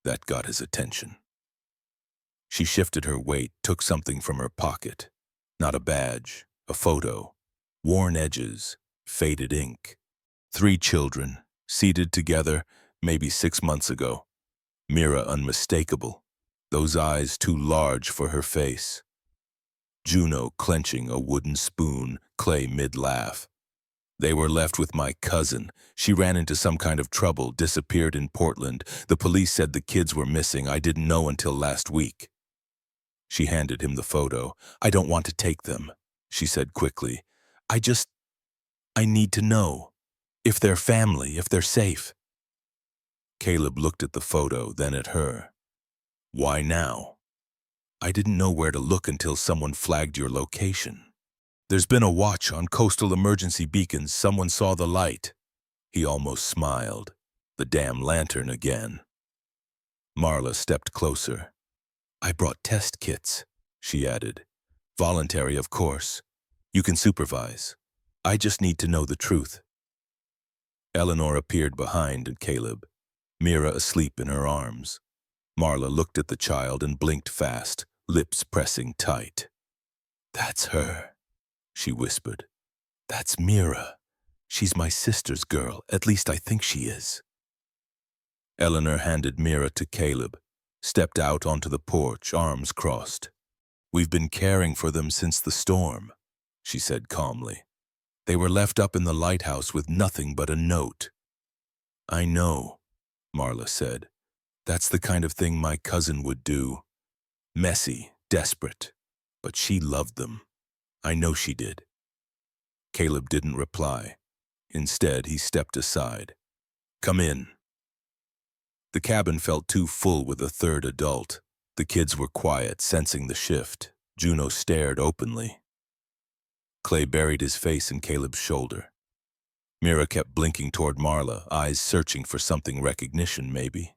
That got his attention. She shifted her weight, took something from her pocket. Not a badge, a photo. Worn edges, faded ink. 3 children, seated together, maybe 6 months ago. Mira unmistakable, those eyes too large for her face. Juno clenching a wooden spoon, Clay mid-laugh. They were left with my cousin. She ran into some kind of trouble, disappeared in Portland. The police said the kids were missing. I didn't know until last week. She handed him the photo. "I don't want to take them," she said quickly. I need to know. If they're family, if they're safe." Caleb looked at the photo, then at her. "Why now?" "I didn't know where to look until someone flagged your location. There's been a watch on coastal emergency beacons. Someone saw the light." He almost smiled. The damn lantern again. Marla stepped closer. "I brought test kits," she added. "Voluntary, of course. You can supervise. I just need to know the truth." Eleanor appeared behind Caleb, Mira asleep in her arms. Marla looked at the child and blinked fast, lips pressing tight. "That's her," she whispered. "That's Mira. She's my sister's girl. At least I think she is." Eleanor handed Mira to Caleb, stepped out onto the porch, arms crossed. "We've been caring for them since the storm," she said calmly. "They were left up in the lighthouse with nothing but a note." "I know," Marla said. "That's the kind of thing my cousin would do. Messy, desperate. But she loved them. I know she did." Caleb didn't reply. Instead, he stepped aside. "Come in." The cabin felt too full with a third adult. The kids were quiet, sensing the shift. Juno stared openly. Clay buried his face in Caleb's shoulder. Mira kept blinking toward Marla, eyes searching for something recognition, maybe.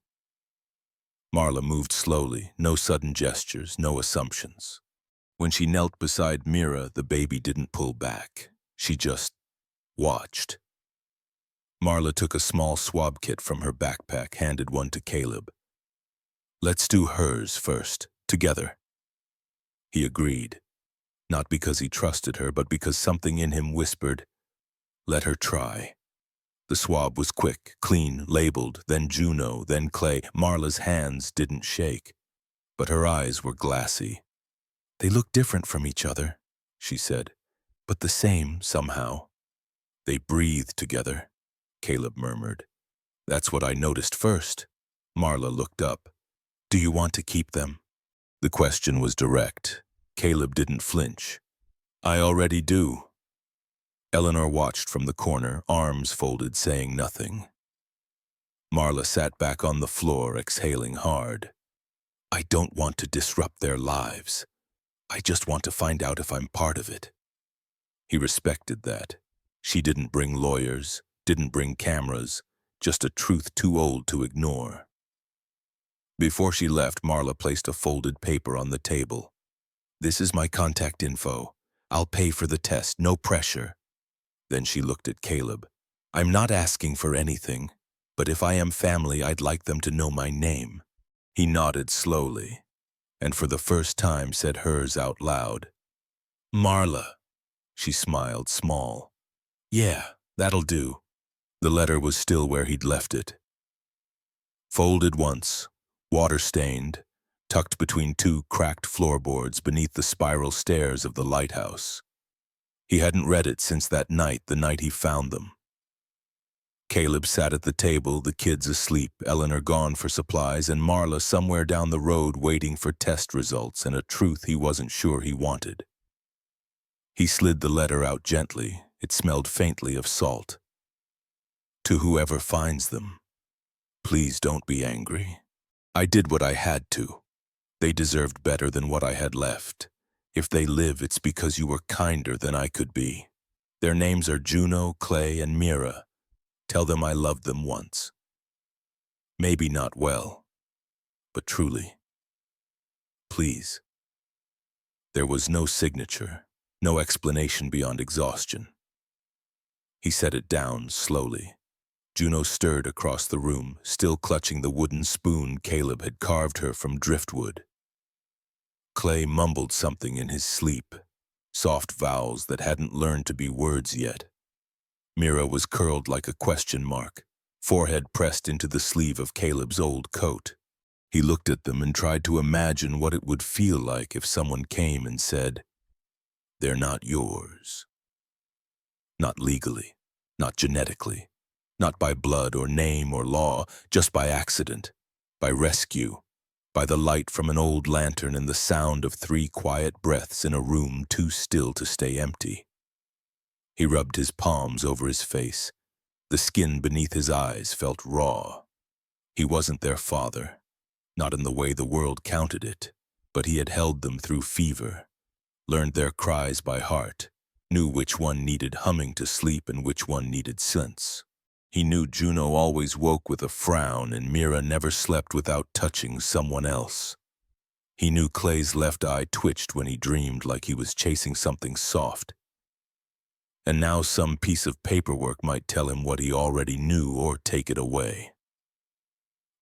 Marla moved slowly, no sudden gestures, no assumptions. When she knelt beside Mira, the baby didn't pull back. She just watched. Marla took a small swab kit from her backpack, handed one to Caleb. "Let's do hers first, together." He agreed, not because he trusted her, but because something in him whispered, "Let her try." The swab was quick, clean, labeled, then Juno, then Clay. Marla's hands didn't shake, but her eyes were glassy. "They look different from each other," she said, "but the same somehow." "They breathe together," Caleb murmured. "That's what I noticed first." Marla looked up. "Do you want to keep them?" The question was direct. Caleb didn't flinch. "I already do." Eleanor watched from the corner, arms folded, saying nothing. Marla sat back on the floor, exhaling hard. "I don't want to disrupt their lives. I just want to find out if I'm part of it." He respected that. She didn't bring lawyers, didn't bring cameras, just a truth too old to ignore. Before she left, Marla placed a folded paper on the table. "This is my contact info. I'll pay for the test, no pressure." Then she looked at Caleb. "I'm not asking for anything, but if I am family, I'd like them to know my name." He nodded slowly, and for the first time said hers out loud. "Marla." She smiled, small. "Yeah, that'll do." The letter was still where he'd left it. Folded once, water-stained, tucked between two cracked floorboards beneath the spiral stairs of the lighthouse. He hadn't read it since that night, the night he found them. Caleb sat at the table, the kids asleep, Eleanor gone for supplies, and Marla somewhere down the road waiting for test results and a truth he wasn't sure he wanted. He slid the letter out gently. It smelled faintly of salt. To whoever finds them, please don't be angry. I did what I had to. They deserved better than what I had left. If they live, it's because you were kinder than I could be. Their names are Juno, Clay, and Mira. Tell them I loved them once. Maybe not well, but truly. Please. There was no signature, no explanation beyond exhaustion. He set it down slowly. Juno stirred across the room, still clutching the wooden spoon Caleb had carved her from driftwood. Clay mumbled something in his sleep, soft vowels that hadn't learned to be words yet. Mira was curled like a question mark, forehead pressed into the sleeve of Caleb's old coat. He looked at them and tried to imagine what it would feel like if someone came and said, "They're not yours." Not legally, not genetically, not by blood or name or law, just by accident, by rescue, by the light from an old lantern and the sound of 3 quiet breaths in a room too still to stay empty. He rubbed his palms over his face. The skin beneath his eyes felt raw. He wasn't their father, not in the way the world counted it, but he had held them through fever, learned their cries by heart, knew which one needed humming to sleep and which one needed sense. He knew Juno always woke with a frown and Mira never slept without touching someone else. He knew Clay's left eye twitched when he dreamed like he was chasing something soft. And now some piece of paperwork might tell him what he already knew or take it away.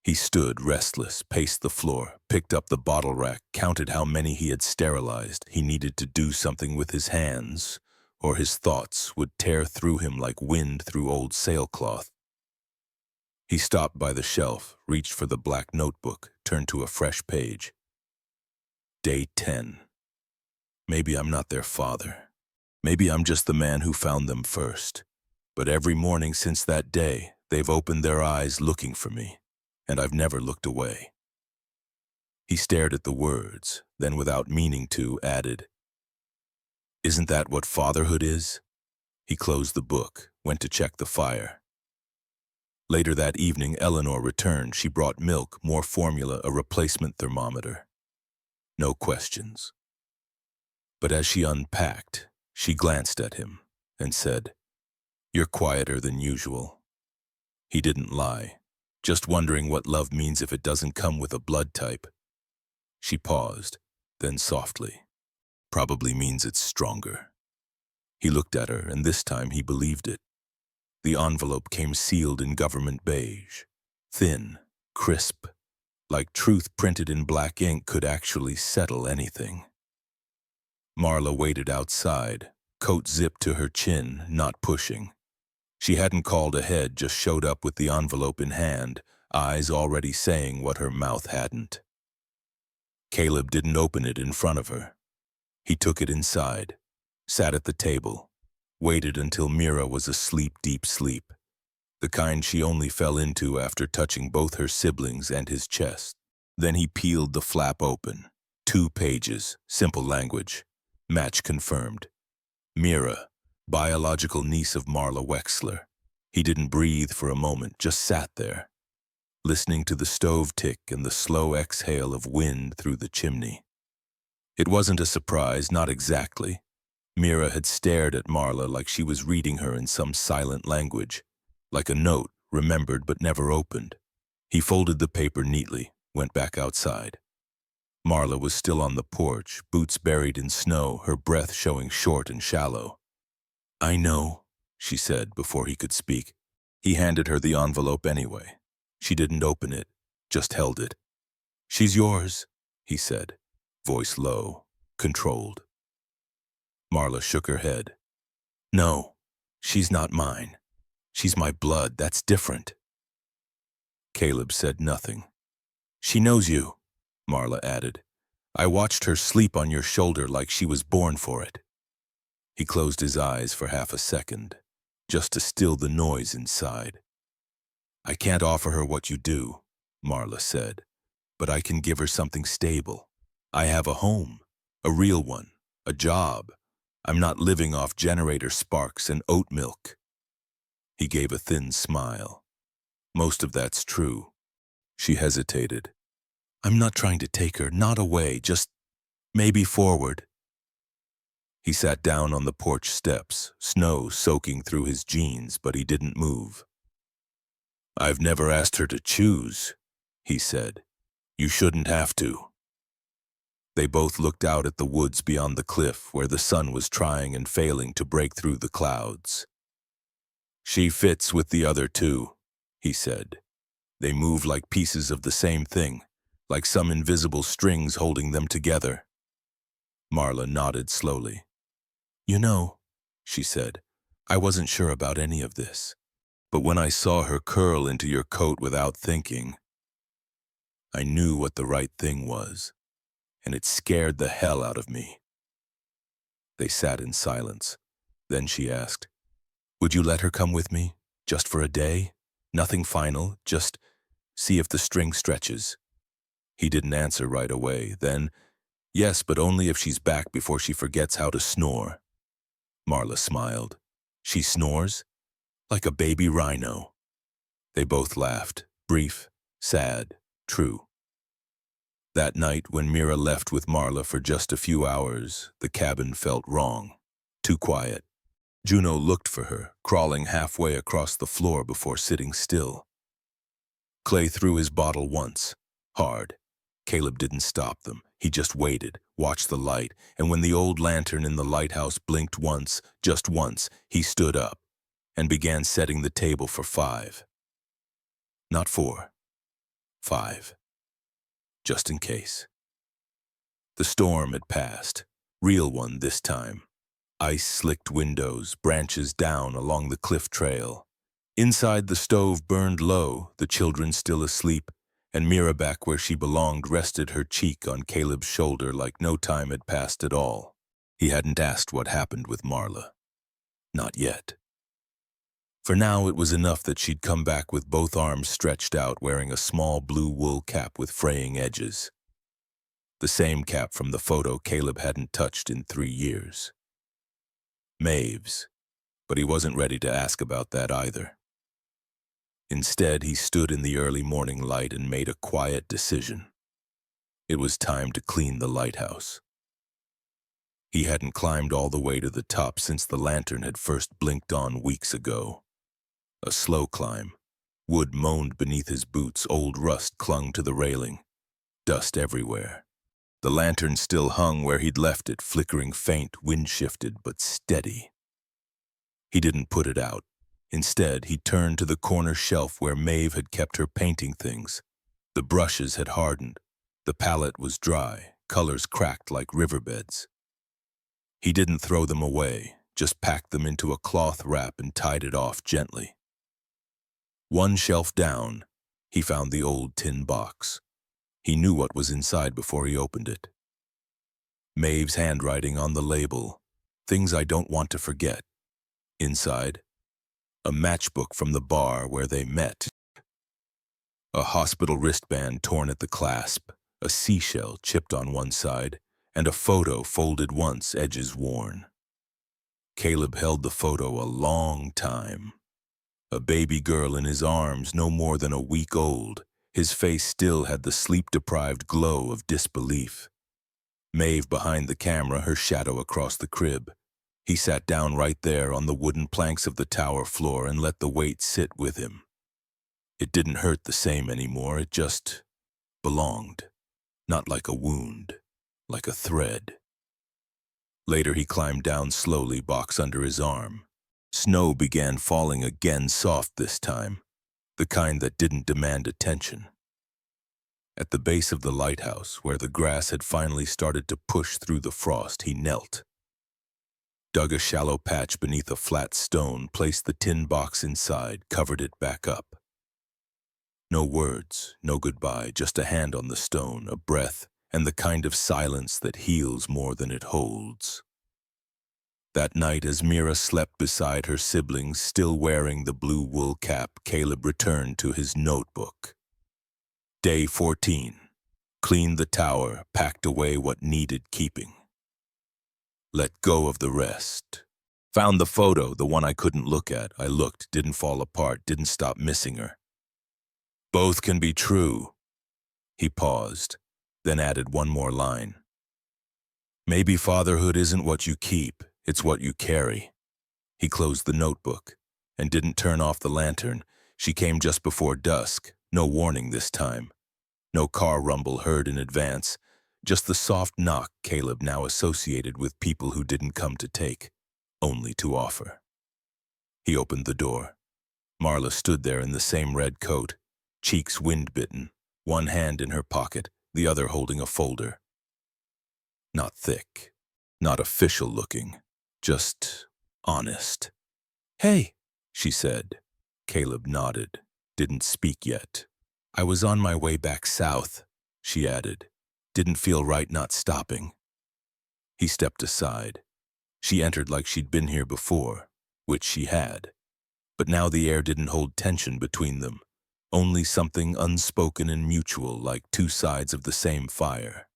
He stood restless, paced the floor, picked up the bottle rack, counted how many he had sterilized. He needed to do something with his hands, or his thoughts would tear through him like wind through old sailcloth. He stopped by the shelf, reached for the black notebook, turned to a fresh page. Day 10. Maybe I'm not their father. Maybe I'm just the man who found them first. But every morning since that day, they've opened their eyes looking for me, and I've never looked away. He stared at the words, then without meaning to, added, "Isn't that what fatherhood is?" He closed the book, went to check the fire. Later that evening, Eleanor returned. She brought milk, more formula, a replacement thermometer. No questions. But as she unpacked, she glanced at him and said, "You're quieter than usual." He didn't lie, just wondering what love means if it doesn't come with a blood type. She paused, then softly, "Probably means it's stronger." He looked at her, and this time he believed it. The envelope came sealed in government beige, thin, crisp, like truth printed in black ink could actually settle anything. Marla waited outside, coat zipped to her chin, not pushing. She hadn't called ahead, just showed up with the envelope in hand, eyes already saying what her mouth hadn't. Caleb didn't open it in front of her. He took it inside, sat at the table, waited until Mira was asleep, deep sleep, the kind she only fell into after touching both her siblings and his chest. Then he peeled the flap open. 2 pages, simple language. Match confirmed. Mira, biological niece of Marla Wexler. He didn't breathe for a moment, just sat there, listening to the stove tick and the slow exhale of wind through the chimney. It wasn't a surprise, not exactly. Mira had stared at Marla like she was reading her in some silent language, like a note remembered but never opened. He folded the paper neatly, went back outside. Marla was still on the porch, boots buried in snow, her breath showing short and shallow. "I know," she said before he could speak. He handed her the envelope anyway. She didn't open it, just held it. "She's yours," he said, voice low, controlled. Marla shook her head. "No, she's not mine. She's my blood, that's different." Caleb said nothing. "She knows you," Marla added. I watched her sleep on your shoulder like she was born for it. He closed his eyes for half a second, just to still the noise inside. I can't offer her what you do, Marla said, but I can give her something stable. I have a home, a real one, a job. I'm not living off generator sparks and oat milk. He gave a thin smile. Most of that's true. She hesitated. I'm not trying to take her, not away, just maybe forward. He sat down on the porch steps, snow soaking through his jeans, but he didn't move. I've never asked her to choose, he said. You shouldn't have to. They both looked out at the woods beyond the cliff where the sun was trying and failing to break through the clouds. She fits with the other two, he said. They move like pieces of the same thing, like some invisible strings holding them together. Marla nodded slowly. You know, she said, I wasn't sure about any of this. But when I saw her curl into your coat without thinking, I knew what the right thing was, and it scared the hell out of me. They sat in silence. Then she asked, would you let her come with me, just for a day? Nothing final, just see if the string stretches. He didn't answer right away. Then, yes, but only if she's back before she forgets how to snore. Marla smiled. She snores? Like a baby rhino. They both laughed, brief, sad, true. That night, when Mira left with Marla for just a few hours, the cabin felt wrong, too quiet. Juno looked for her, crawling halfway across the floor before sitting still. Clay threw his bottle once, hard. Caleb didn't stop them. He just waited, watched the light, and when the old lantern in the lighthouse blinked once, just once, he stood up and began setting the table for 5. Not 4. 5. Just in case. The storm had passed, real one this time. Ice-slicked windows, branches down along the cliff trail. Inside the stove burned low, the children still asleep, and Mira back where she belonged rested her cheek on Caleb's shoulder like no time had passed at all. He hadn't asked what happened with Marla. Not yet. For now it was enough that she'd come back with both arms stretched out wearing a small blue wool cap with fraying edges. The same cap from the photo Caleb hadn't touched in 3 years. Maeve's, but he wasn't ready to ask about that either. Instead, he stood in the early morning light and made a quiet decision. It was time to clean the lighthouse. He hadn't climbed all the way to the top since the lantern had first blinked on weeks ago. A slow climb. Wood moaned beneath his boots, old rust clung to the railing. Dust everywhere. The lantern still hung where he'd left it, flickering faint, wind-shifted, but steady. He didn't put it out. Instead, he turned to the corner shelf where Maeve had kept her painting things. The brushes had hardened. The palette was dry, colors cracked like riverbeds. He didn't throw them away, just packed them into a cloth wrap and tied it off gently. One shelf down, he found the old tin box. He knew what was inside before he opened it. Maeve's handwriting on the label, "Things I don't want to forget." Inside, a matchbook from the bar where they met. A hospital wristband torn at the clasp, a seashell chipped on one side, and a photo folded once, edges worn. Caleb held the photo a long time. A baby girl in his arms, no more than a week old. His face still had the sleep-deprived glow of disbelief. Maeve behind the camera, her shadow across the crib. He sat down right there on the wooden planks of the tower floor and let the weight sit with him. It didn't hurt the same anymore, it just belonged. Not like a wound, like a thread. Later he climbed down slowly, box under his arm. Snow began falling again, soft this time, the kind that didn't demand attention. At the base of the lighthouse, where the grass had finally started to push through the frost, he knelt. Dug a shallow patch beneath a flat stone, placed the tin box inside, covered it back up. No words, no goodbye, just a hand on the stone, a breath, and the kind of silence that heals more than it holds. That night, as Mira slept beside her siblings, still wearing the blue wool cap, Caleb returned to his notebook. Day 14. Cleaned the tower, packed away what needed keeping. Let go of the rest. Found the photo, the one I couldn't look at. I looked, didn't fall apart, didn't stop missing her. Both can be true. He paused, then added one more line. Maybe fatherhood isn't what you keep, it's what you carry. He closed the notebook and didn't turn off the lantern. She came just before dusk, no warning this time. No car rumble heard in advance, just the soft knock Caleb now associated with people who didn't come to take, only to offer. He opened the door. Marla stood there in the same red coat, cheeks wind-bitten, one hand in her pocket, the other holding a folder. Not thick, not official-looking, just honest. "Hey," she said. Caleb nodded, didn't speak yet. "I was on my way back south," she added. "Didn't feel right not stopping." He stepped aside. She entered like she'd been here before, which she had. But now the air didn't hold tension between them, only something unspoken and mutual, like two sides of the same fire.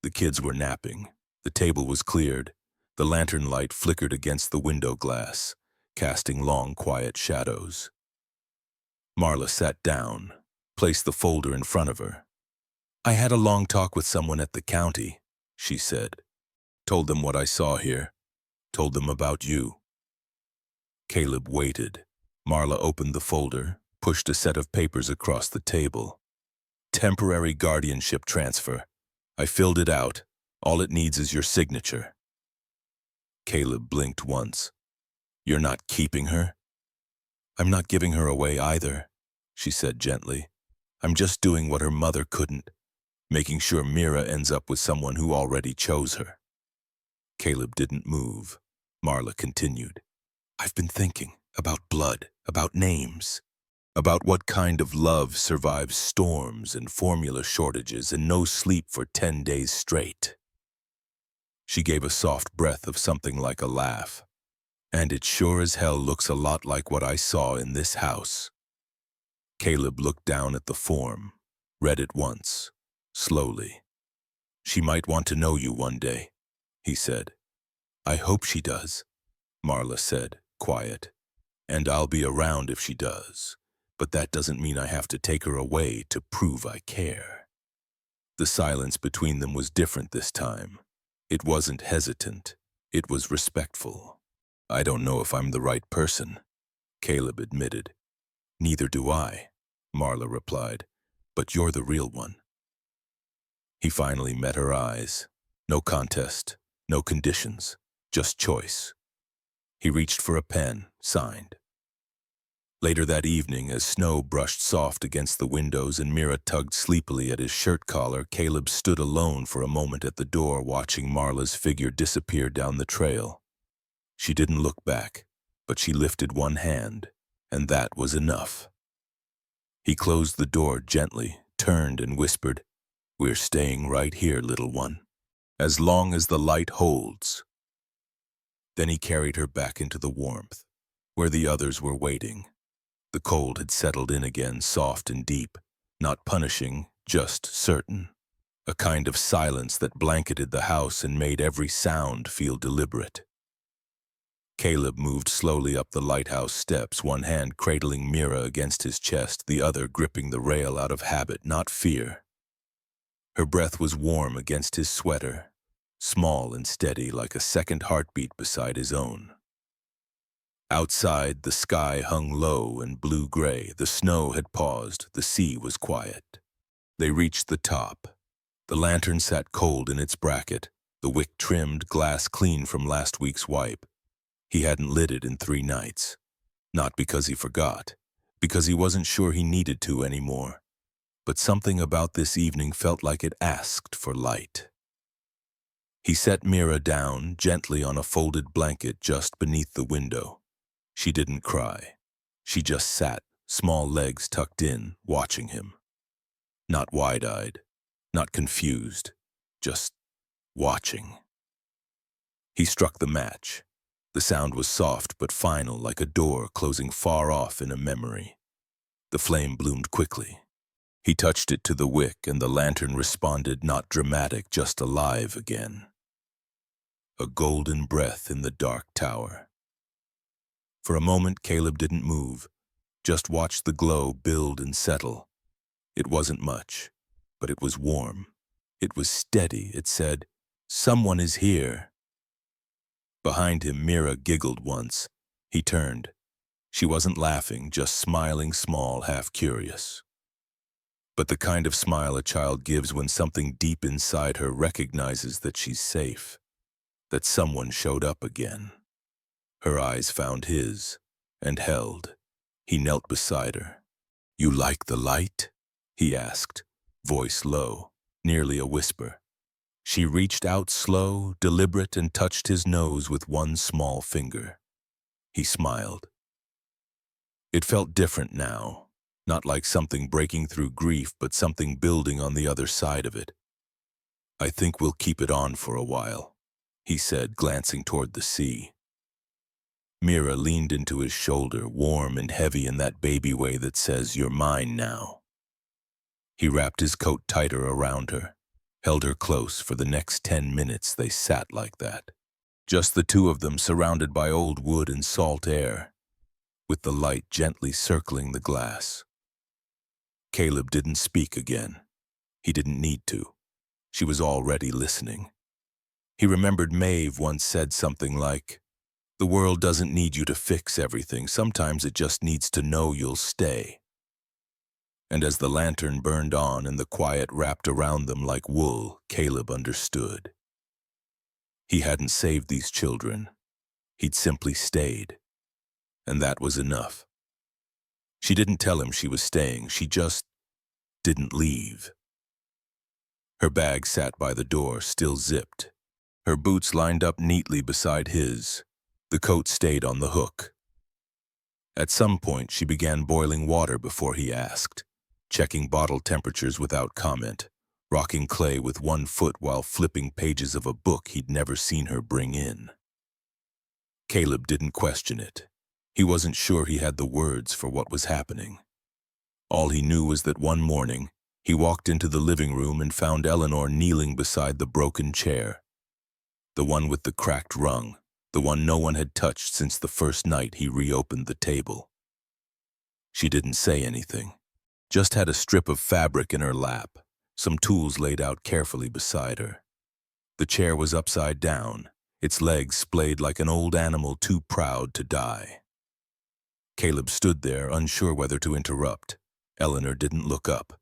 The kids were napping. The table was cleared. The lantern light flickered against the window glass, casting long, quiet shadows. Marla sat down, placed the folder in front of her. "I had a long talk with someone at the county," she said. "Told them what I saw here. Told them about you." Caleb waited. Marla opened the folder, pushed a set of papers across the table. "Temporary guardianship transfer. I filled it out. All it needs is your signature." Caleb blinked once. "You're not keeping her?" "I'm not giving her away either," she said gently. "I'm just doing what her mother couldn't, making sure Mira ends up with someone who already chose her." Caleb didn't move. Marla continued. "I've been thinking about blood, about names, about what kind of love survives storms and formula shortages and no sleep for 10 days straight." She gave a soft breath of something like a laugh. "And it sure as hell looks a lot like what I saw in this house." Caleb looked down at the form, read it once, slowly. "She might want to know you one day," he said. "I hope she does," Marla said, quiet. "And I'll be around if she does. But that doesn't mean I have to take her away to prove I care." The silence between them was different this time. It wasn't hesitant. It was respectful. "I don't know if I'm the right person," Caleb admitted. "Neither do I," Marla replied. "But you're the real one." He finally met her eyes. No contest, no conditions, just choice. He reached for a pen, signed. Later that evening, as snow brushed soft against the windows and Mira tugged sleepily at his shirt collar, Caleb stood alone for a moment at the door, watching Marla's figure disappear down the trail. She didn't look back, but she lifted one hand, and that was enough. He closed the door gently, turned and whispered, "We're staying right here, little one, as long as the light holds." Then he carried her back into the warmth, where the others were waiting. The cold had settled in again, soft and deep, not punishing, just certain. A kind of silence that blanketed the house and made every sound feel deliberate. Caleb moved slowly up the lighthouse steps, one hand cradling Mira against his chest, the other gripping the rail out of habit, not fear. Her breath was warm against his sweater, small and steady like a second heartbeat beside his own. Outside, the sky hung low and blue-gray. The snow had paused. The sea was quiet. They reached the top. The lantern sat cold in its bracket, the wick trimmed, glass clean from last week's wipe. He hadn't lit it in 3 nights. Not because he forgot, because he wasn't sure he needed to anymore. But something about this evening felt like it asked for light. He set Mira down gently on a folded blanket just beneath the window. She didn't cry. She just sat, small legs tucked in, watching him. Not wide-eyed, not confused, just watching. He struck the match. The sound was soft but final, like a door closing far off in a memory. The flame bloomed quickly. He touched it to the wick, and the lantern responded, not dramatic, just alive again. A golden breath in the dark tower. For a moment, Caleb didn't move, just watched the glow build and settle. It wasn't much, but it was warm. It was steady. It said, "Someone is here." Behind him, Mira giggled once. He turned. She wasn't laughing, just smiling small, half curious. But the kind of smile a child gives when something deep inside her recognizes that she's safe, that someone showed up again. Her eyes found his, and held. He knelt beside her. "You like the light?" he asked, voice low, nearly a whisper. She reached out slow, deliberate, and touched his nose with one small finger. He smiled. It felt different now, not like something breaking through grief, but something building on the other side of it. "I think we'll keep it on for a while," he said, glancing toward the sea. Mira leaned into his shoulder, warm and heavy in that baby way that says, "You're mine now." He wrapped his coat tighter around her, held her close. For the next 10 minutes they sat like that. Just the two of them, surrounded by old wood and salt air, with the light gently circling the glass. Caleb didn't speak again. He didn't need to. She was already listening. He remembered Maeve once said something like, "The world doesn't need you to fix everything. Sometimes it just needs to know you'll stay." And as the lantern burned on and the quiet wrapped around them like wool, Caleb understood. He hadn't saved these children. He'd simply stayed. And that was enough. She didn't tell him she was staying. She just didn't leave. Her bag sat by the door, still zipped. Her boots lined up neatly beside his. The coat stayed on the hook. At some point, she began boiling water before he asked, checking bottle temperatures without comment, rocking clay with one foot while flipping pages of a book he'd never seen her bring in. Caleb didn't question it. He wasn't sure he had the words for what was happening. All he knew was that one morning, he walked into the living room and found Eleanor kneeling beside the broken chair. The one with the cracked rung, the one no one had touched since the first night he reopened the table. She didn't say anything, just had a strip of fabric in her lap, some tools laid out carefully beside her. The chair was upside down, its legs splayed like an old animal too proud to die. Caleb stood there, unsure whether to interrupt. Eleanor didn't look up.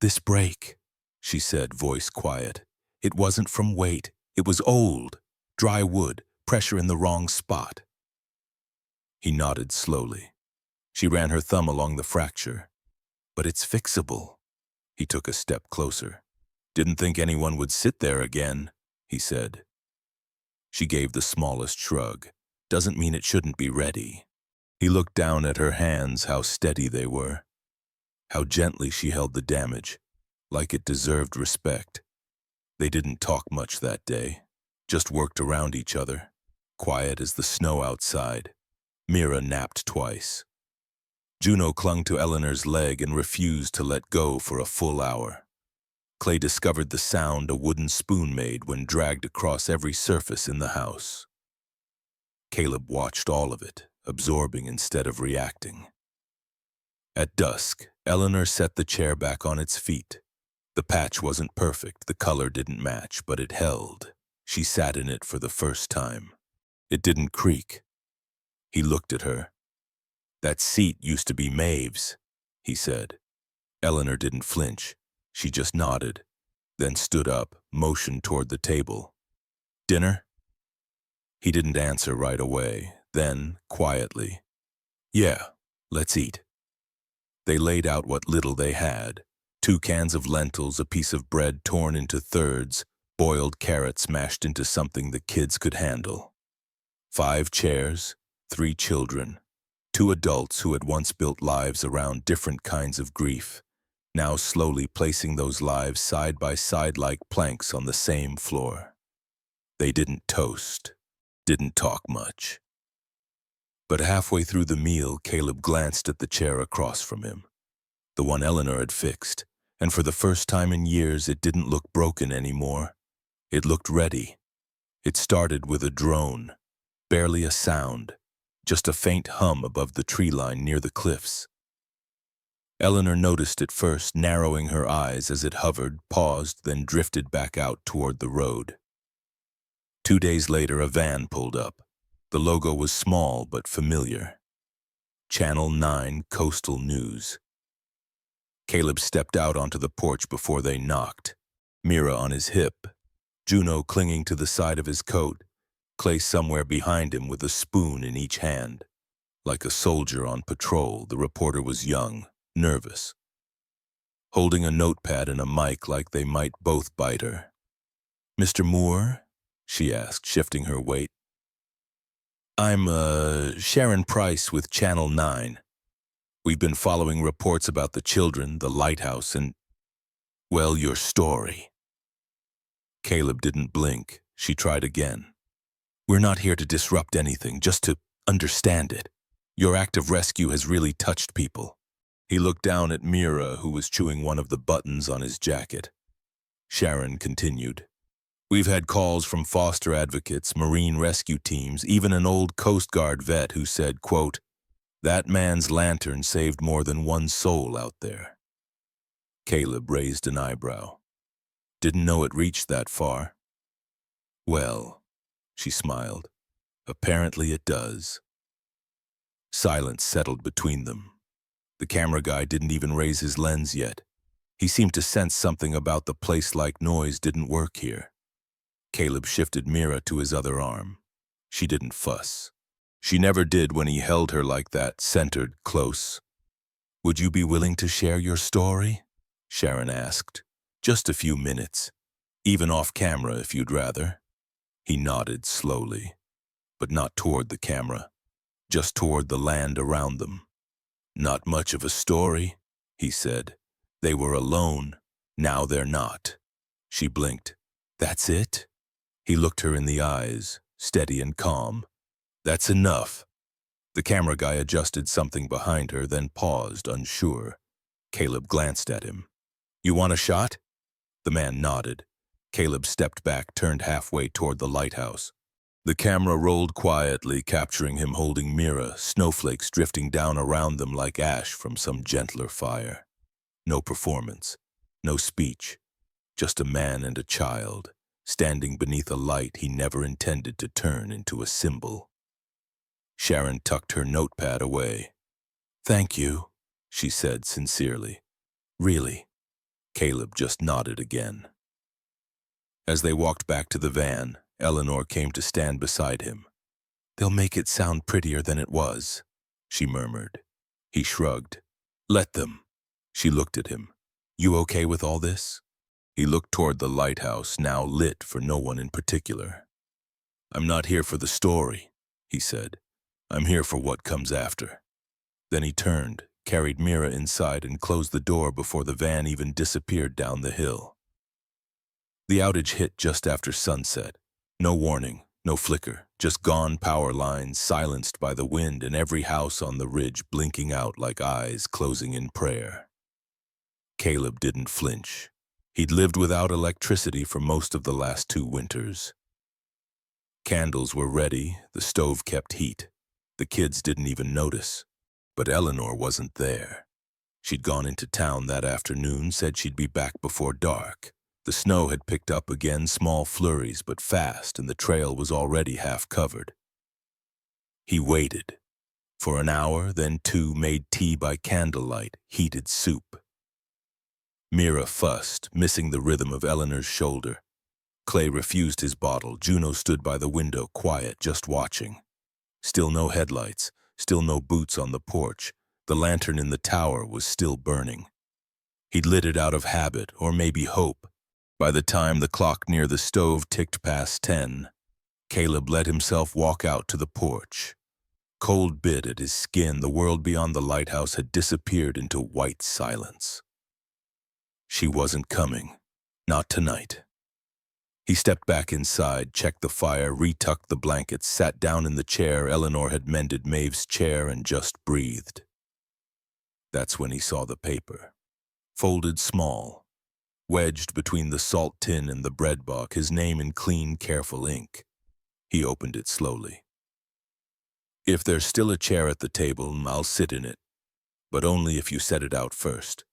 "This break," she said, voice quiet. "It wasn't from weight. It was old. Dry wood, pressure in the wrong spot." He nodded slowly. She ran her thumb along the fracture. "But it's fixable." He took a step closer. "Didn't think anyone would sit there again," he said. She gave the smallest shrug. "Doesn't mean it shouldn't be ready." He looked down at her hands, how steady they were. How gently she held the damage, like it deserved respect. They didn't talk much that day, just worked around each other, quiet as the snow outside. Mira napped twice. Juno clung to Eleanor's leg and refused to let go for a full hour. Clay discovered the sound a wooden spoon made when dragged across every surface in the house. Caleb watched all of it, absorbing instead of reacting. At dusk, Eleanor set the chair back on its feet. The patch wasn't perfect, the color didn't match, but it held. She sat in it for the first time. It didn't creak. He looked at her. "That seat used to be Maeve's," he said. Eleanor didn't flinch. She just nodded, then stood up, motioned toward the table. "Dinner?" He didn't answer right away. Then, quietly, "Yeah, let's eat." They laid out what little they had. 2 cans of lentils, a piece of bread torn into thirds, boiled carrots mashed into something the kids could handle. 5 chairs, 3 children, Two adults who had once built lives around different kinds of grief, now slowly placing those lives side by side like planks on the same floor. They didn't toast, didn't talk much. But halfway through the meal, Caleb glanced at the chair across from him, the one Eleanor had fixed, and for the first time in years it didn't look broken anymore. It looked ready. It started with a drone, barely a sound, just a faint hum above the tree line near the cliffs. Eleanor noticed it first, narrowing her eyes as it hovered, paused, then drifted back out toward the road. 2 days later, a van pulled up. The logo was small but familiar. Channel 9 Coastal News. Caleb stepped out onto the porch before they knocked, Mira on his hip, Juno clinging to the side of his coat, Clay somewhere behind him with a spoon in each hand. Like a soldier on patrol, the reporter was young, nervous, holding a notepad and a mic like they might both bite her. "Mr. Moore?" she asked, shifting her weight. "I'm, Sharon Price with Channel 9. We've been following reports about the children, the lighthouse, and, well, your story." Caleb didn't blink. She tried again. "We're not here to disrupt anything, just to understand it. Your act of rescue has really touched people." He looked down at Mira, who was chewing one of the buttons on his jacket. Sharon continued. "We've had calls from foster advocates, marine rescue teams, even an old Coast Guard vet who said, quote, 'That man's lantern saved more than one soul out there.'" Caleb raised an eyebrow. "Didn't know it reached that far." "Well," she smiled, "apparently it does." Silence settled between them. The camera guy didn't even raise his lens yet. He seemed to sense something about the place-like noise didn't work here. Caleb shifted Mira to his other arm. She didn't fuss. She never did when he held her like that, centered, close. "Would you be willing to share your story?" Sharon asked. "Just a few minutes. Even off camera if you'd rather." He nodded slowly, but not toward the camera, just toward the land around them. "Not much of a story," he said. "They were alone. Now they're not." She blinked. "That's it?" He looked her in the eyes, steady and calm. "That's enough." The camera guy adjusted something behind her, then paused, unsure. Caleb glanced at him. "You want a shot?" The man nodded. Caleb stepped back, turned halfway toward the lighthouse. The camera rolled quietly, capturing him holding Mira, snowflakes drifting down around them like ash from some gentler fire. No performance, no speech, just a man and a child, standing beneath a light he never intended to turn into a symbol. Sharon tucked her notepad away. "Thank you," she said sincerely. "Really." Caleb just nodded again. As they walked back to the van, Eleanor came to stand beside him. "They'll make it sound prettier than it was," she murmured. He shrugged. "Let them." She looked at him. "You okay with all this?" He looked toward the lighthouse, now lit for no one in particular. "I'm not here for the story," he said. "I'm here for what comes after." Then he turned, carried Mira inside, and closed the door before the van even disappeared down the hill. The outage hit just after sunset. No warning, no flicker, just gone power lines silenced by the wind and every house on the ridge blinking out like eyes closing in prayer. Caleb didn't flinch. He'd lived without electricity for most of the last 2 winters. Candles were ready, the stove kept heat. The kids didn't even notice. But Eleanor wasn't there. She'd gone into town that afternoon, said she'd be back before dark. The snow had picked up again, small flurries, but fast, and the trail was already half covered. He waited. For an hour, then 2, made tea by candlelight, heated soup. Mira fussed, missing the rhythm of Eleanor's shoulder. Clay refused his bottle. Juno stood by the window, quiet, just watching. Still no headlights, still no boots on the porch. The lantern in the tower was still burning. He'd lit it out of habit, or maybe hope. By the time the clock near the stove ticked past 10, Caleb let himself walk out to the porch. Cold bit at his skin, the world beyond the lighthouse had disappeared into white silence. She wasn't coming. Not tonight. He stepped back inside, checked the fire, retucked the blankets, sat down in the chair Eleanor had mended Maeve's chair, and just breathed. That's when he saw the paper. Folded small, wedged between the salt tin and the bread box, his name in clean, careful ink. He opened it slowly. If there's still a chair at the table, I'll sit in it, but only if you set it out first.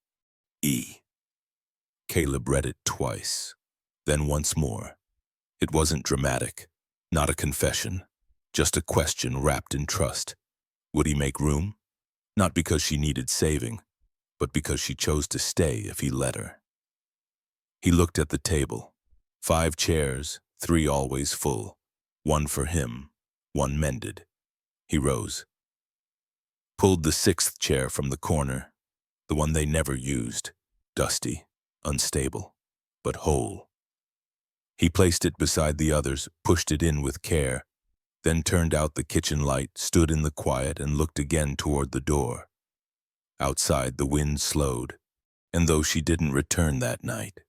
E. Caleb read it twice, then once more. It wasn't dramatic, not a confession, just a question wrapped in trust. Would he make room? Not because she needed saving, but because she chose to stay if he let her. He looked at the table. 5 chairs, 3 always full. 1 for him, 1 mended. He rose. Pulled the 6th chair from the corner, the one they never used, dusty, unstable, but whole. He placed it beside the others, pushed it in with care, then turned out the kitchen light, stood in the quiet, and looked again toward the door. Outside, the wind slowed, and though she didn't return that night,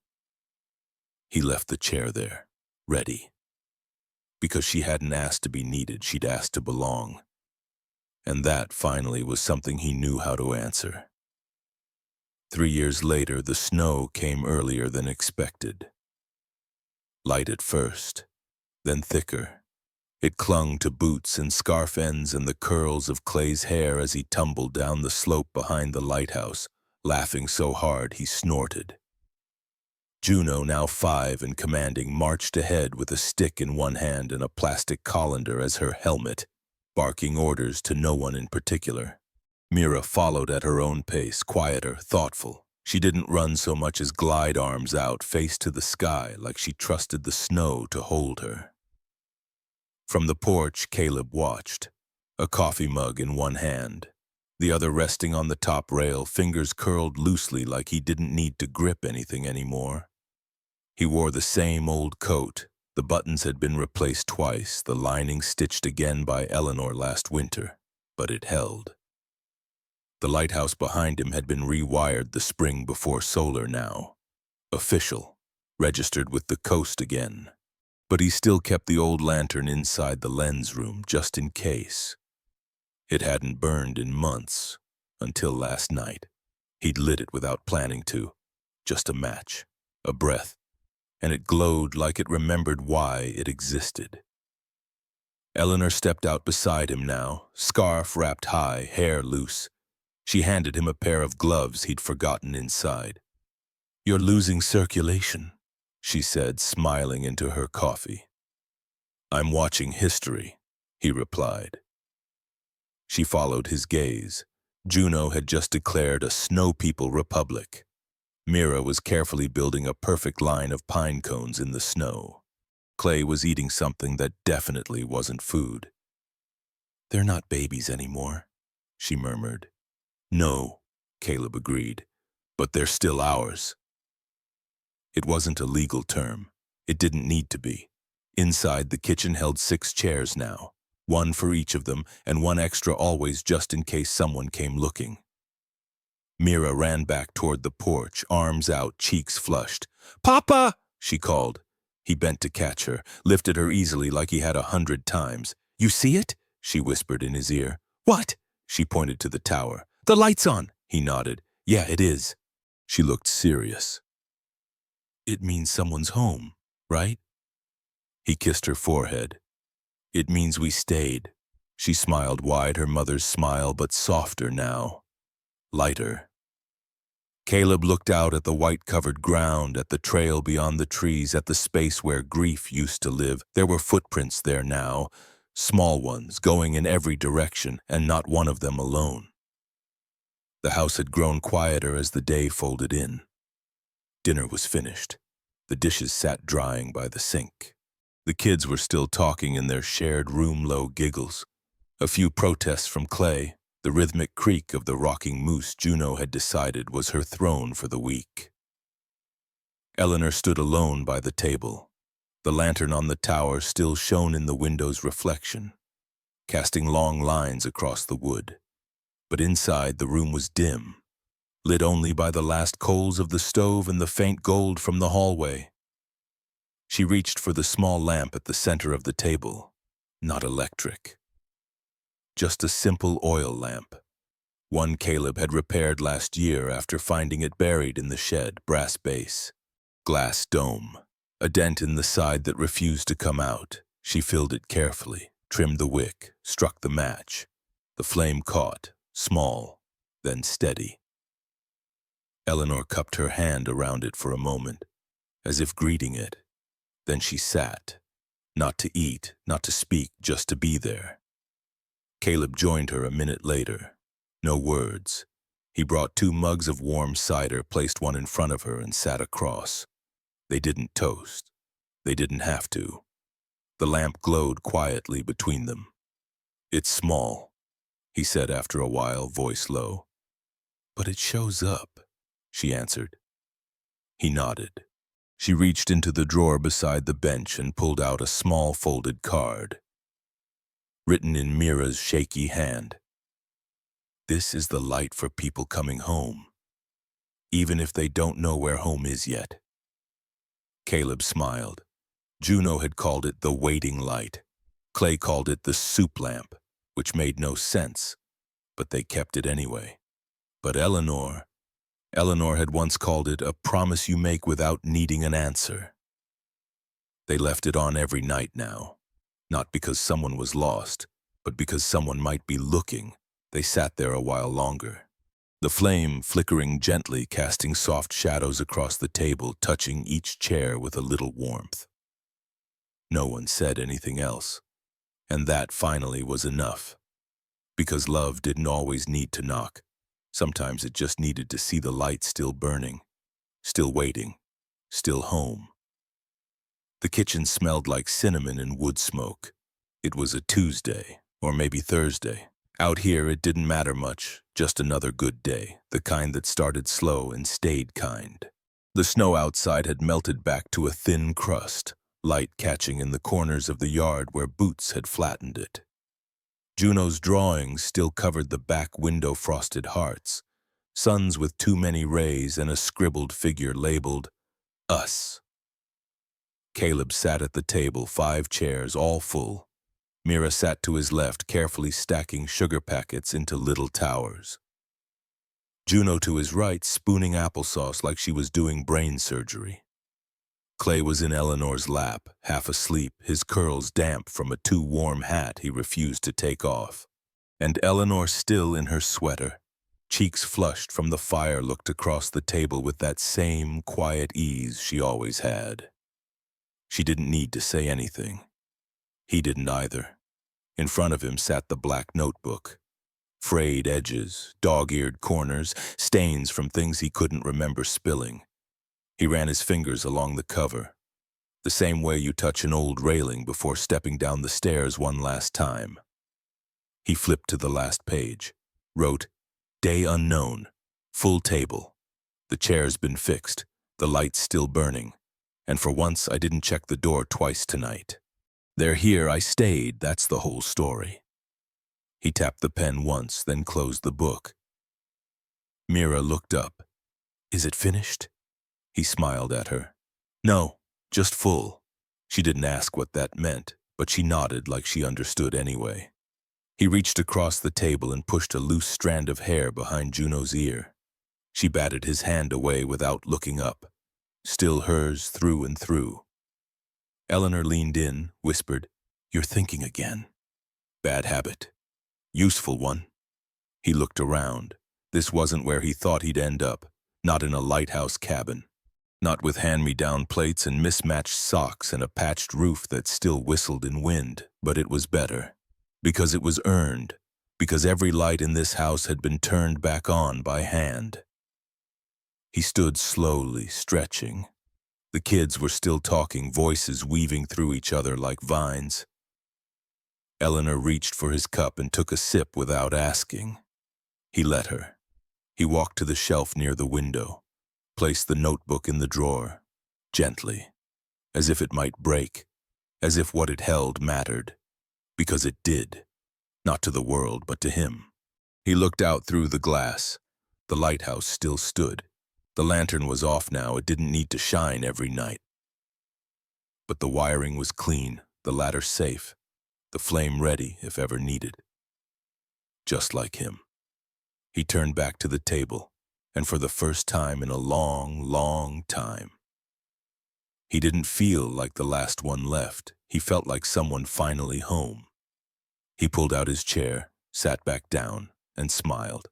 he left the chair there, ready. Because she hadn't asked to be needed, she'd asked to belong. And that, finally, was something he knew how to answer. 3 years later, the snow came earlier than expected. Light at first, then thicker. It clung to boots and scarf ends and the curls of Clay's hair as he tumbled down the slope behind the lighthouse, laughing so hard he snorted. Juno, now 5 and commanding, marched ahead with a stick in one hand and a plastic colander as her helmet, barking orders to no one in particular. Mira followed at her own pace, quieter, thoughtful. She didn't run so much as glide arms out, face to the sky, like she trusted the snow to hold her. From the porch, Caleb watched, a coffee mug in one hand, the other resting on the top rail, fingers curled loosely like he didn't need to grip anything anymore. He wore the same old coat. The buttons had been replaced twice, the lining stitched again by Eleanor last winter, but it held. The lighthouse behind him had been rewired the spring before solar now. Official, registered with the coast again. But he still kept the old lantern inside the lens room, just in case. It hadn't burned in months, until last night. He'd lit it without planning to. Just a match, a breath, and it glowed like it remembered why it existed. Eleanor stepped out beside him now, scarf wrapped high, hair loose. She handed him a pair of gloves he'd forgotten inside. "You're losing circulation," she said, smiling into her coffee. "I'm watching history," he replied. She followed his gaze. Juno had just declared a Snow People Republic. Mira was carefully building a perfect line of pine cones in the snow. Clay was eating something that definitely wasn't food. "They're not babies anymore," she murmured. "No," Caleb agreed, "but they're still ours." It wasn't a legal term. It didn't need to be. Inside, the kitchen held 6 chairs now, 1 for each of them, and 1 extra always just in case someone came looking. Mira ran back toward the porch, arms out, cheeks flushed. "Papa!" she called. He bent to catch her, lifted her easily like he had 100 times. "You see it?" she whispered in his ear. "What?" She pointed to the tower. "The light's on," he nodded. "Yeah, it is." She looked serious. "It means someone's home, right?" He kissed her forehead. "It means we stayed." She smiled wide, her mother's smile, but softer now. Lighter. Caleb looked out at the white-covered ground, at the trail beyond the trees, at the space where grief used to live. There were footprints there now, small ones, going in every direction, and not one of them alone. The house had grown quieter as the day folded in. Dinner was finished. The dishes sat drying by the sink. The kids were still talking in their shared room, low giggles. A few protests from Clay, the rhythmic creak of the rocking moose Juno had decided was her throne for the week. Eleanor stood alone by the table. The lantern on the tower still shone in the window's reflection. casting long lines across the wood. But inside the room was dim, lit only by the last coals of the stove and the faint gold from the hallway. She reached for the small lamp at the center of the table. Not electric. Just a simple oil lamp. One Caleb had repaired last year after finding it buried in the shed, brass base, glass dome, a dent in the side that refused to come out. She filled it carefully, trimmed the wick, struck the match. The flame caught, small, then steady. Eleanor cupped her hand around it for a moment, as if greeting it. Then she sat, not to eat, not to speak, just to be there. Caleb joined her a minute later. No words. He brought 2 mugs of warm cider, placed one in front of her, and sat across. They didn't toast. They didn't have to. The lamp glowed quietly between them. "It's small," he said after a while, voice low. "But it shows up," she answered. He nodded. She reached into the drawer beside the bench and pulled out a small folded card. Written in Mira's shaky hand. "This is the light for people coming home, even if they don't know where home is yet." Caleb smiled. Juno had called it the waiting light. Clay called it the soup lamp, which made no sense, but they kept it anyway. But Eleanor had once called it a promise you make without needing an answer. They left it on every night now, not because someone was lost, but because someone might be looking. They sat there a while longer. The flame flickering gently, casting soft shadows across the table, touching each chair with a little warmth. No one said anything else, and that finally was enough. Because love didn't always need to knock. Sometimes it just needed to see the light still burning, still waiting, still home. The kitchen smelled like cinnamon and wood smoke. It was a Tuesday, or maybe Thursday. Out here it didn't matter much, just another good day, the kind that started slow and stayed kind. The snow outside had melted back to a thin crust, light catching in the corners of the yard where boots had flattened it. Juno's drawings still covered the back window frosted hearts, suns with too many rays and a scribbled figure labeled, "Us." Caleb sat at the table, 5 chairs, all full. Mira sat to his left, carefully stacking sugar packets into little towers. Juno to his right, spooning applesauce like she was doing brain surgery. Clay was in Eleanor's lap, half asleep, his curls damp from a too warm hat he refused to take off. And Eleanor still in her sweater, cheeks flushed from the fire, looked across the table with that same quiet ease she always had. She didn't need to say anything. He didn't either. In front of him sat the black notebook. Frayed edges, dog-eared corners, stains from things he couldn't remember spilling. He ran his fingers along the cover, the same way you touch an old railing before stepping down the stairs one last time. He flipped to the last page, wrote, "Day unknown, full table. The chair's been fixed, the light's still burning, and for once I didn't check the door twice tonight. They're here, I stayed, that's the whole story." He tapped the pen once, then closed the book. Mira looked up. "Is it finished?" He smiled at her. "No, just full." She didn't ask what that meant, but she nodded like she understood anyway. He reached across the table and pushed a loose strand of hair behind Juno's ear. She batted his hand away without looking up, still hers through and through. Eleanor leaned in, whispered, "You're thinking again." Bad habit. Useful one. He looked around. This wasn't where he thought he'd end up, not in a lighthouse cabin. Not with hand-me-down plates and mismatched socks and a patched roof that still whistled in wind, but it was better. Because it was earned. Because every light in this house had been turned back on by hand. He stood slowly, stretching. The kids were still talking, voices weaving through each other like vines. Eleanor reached for his cup and took a sip without asking. He let her. He walked to the shelf near the window, placed the notebook in the drawer, gently, as if it might break, as if what it held mattered, because it did. Not to the world, but to him. He looked out through the glass. The lighthouse still stood. The lantern was off now. It didn't need to shine every night. But the wiring was clean, the ladder safe, the flame ready if ever needed. Just like him. He turned back to the table, and for the first time in a long, long time, he didn't feel like the last one left. He felt like someone finally home. He pulled out his chair, sat back down, and smiled.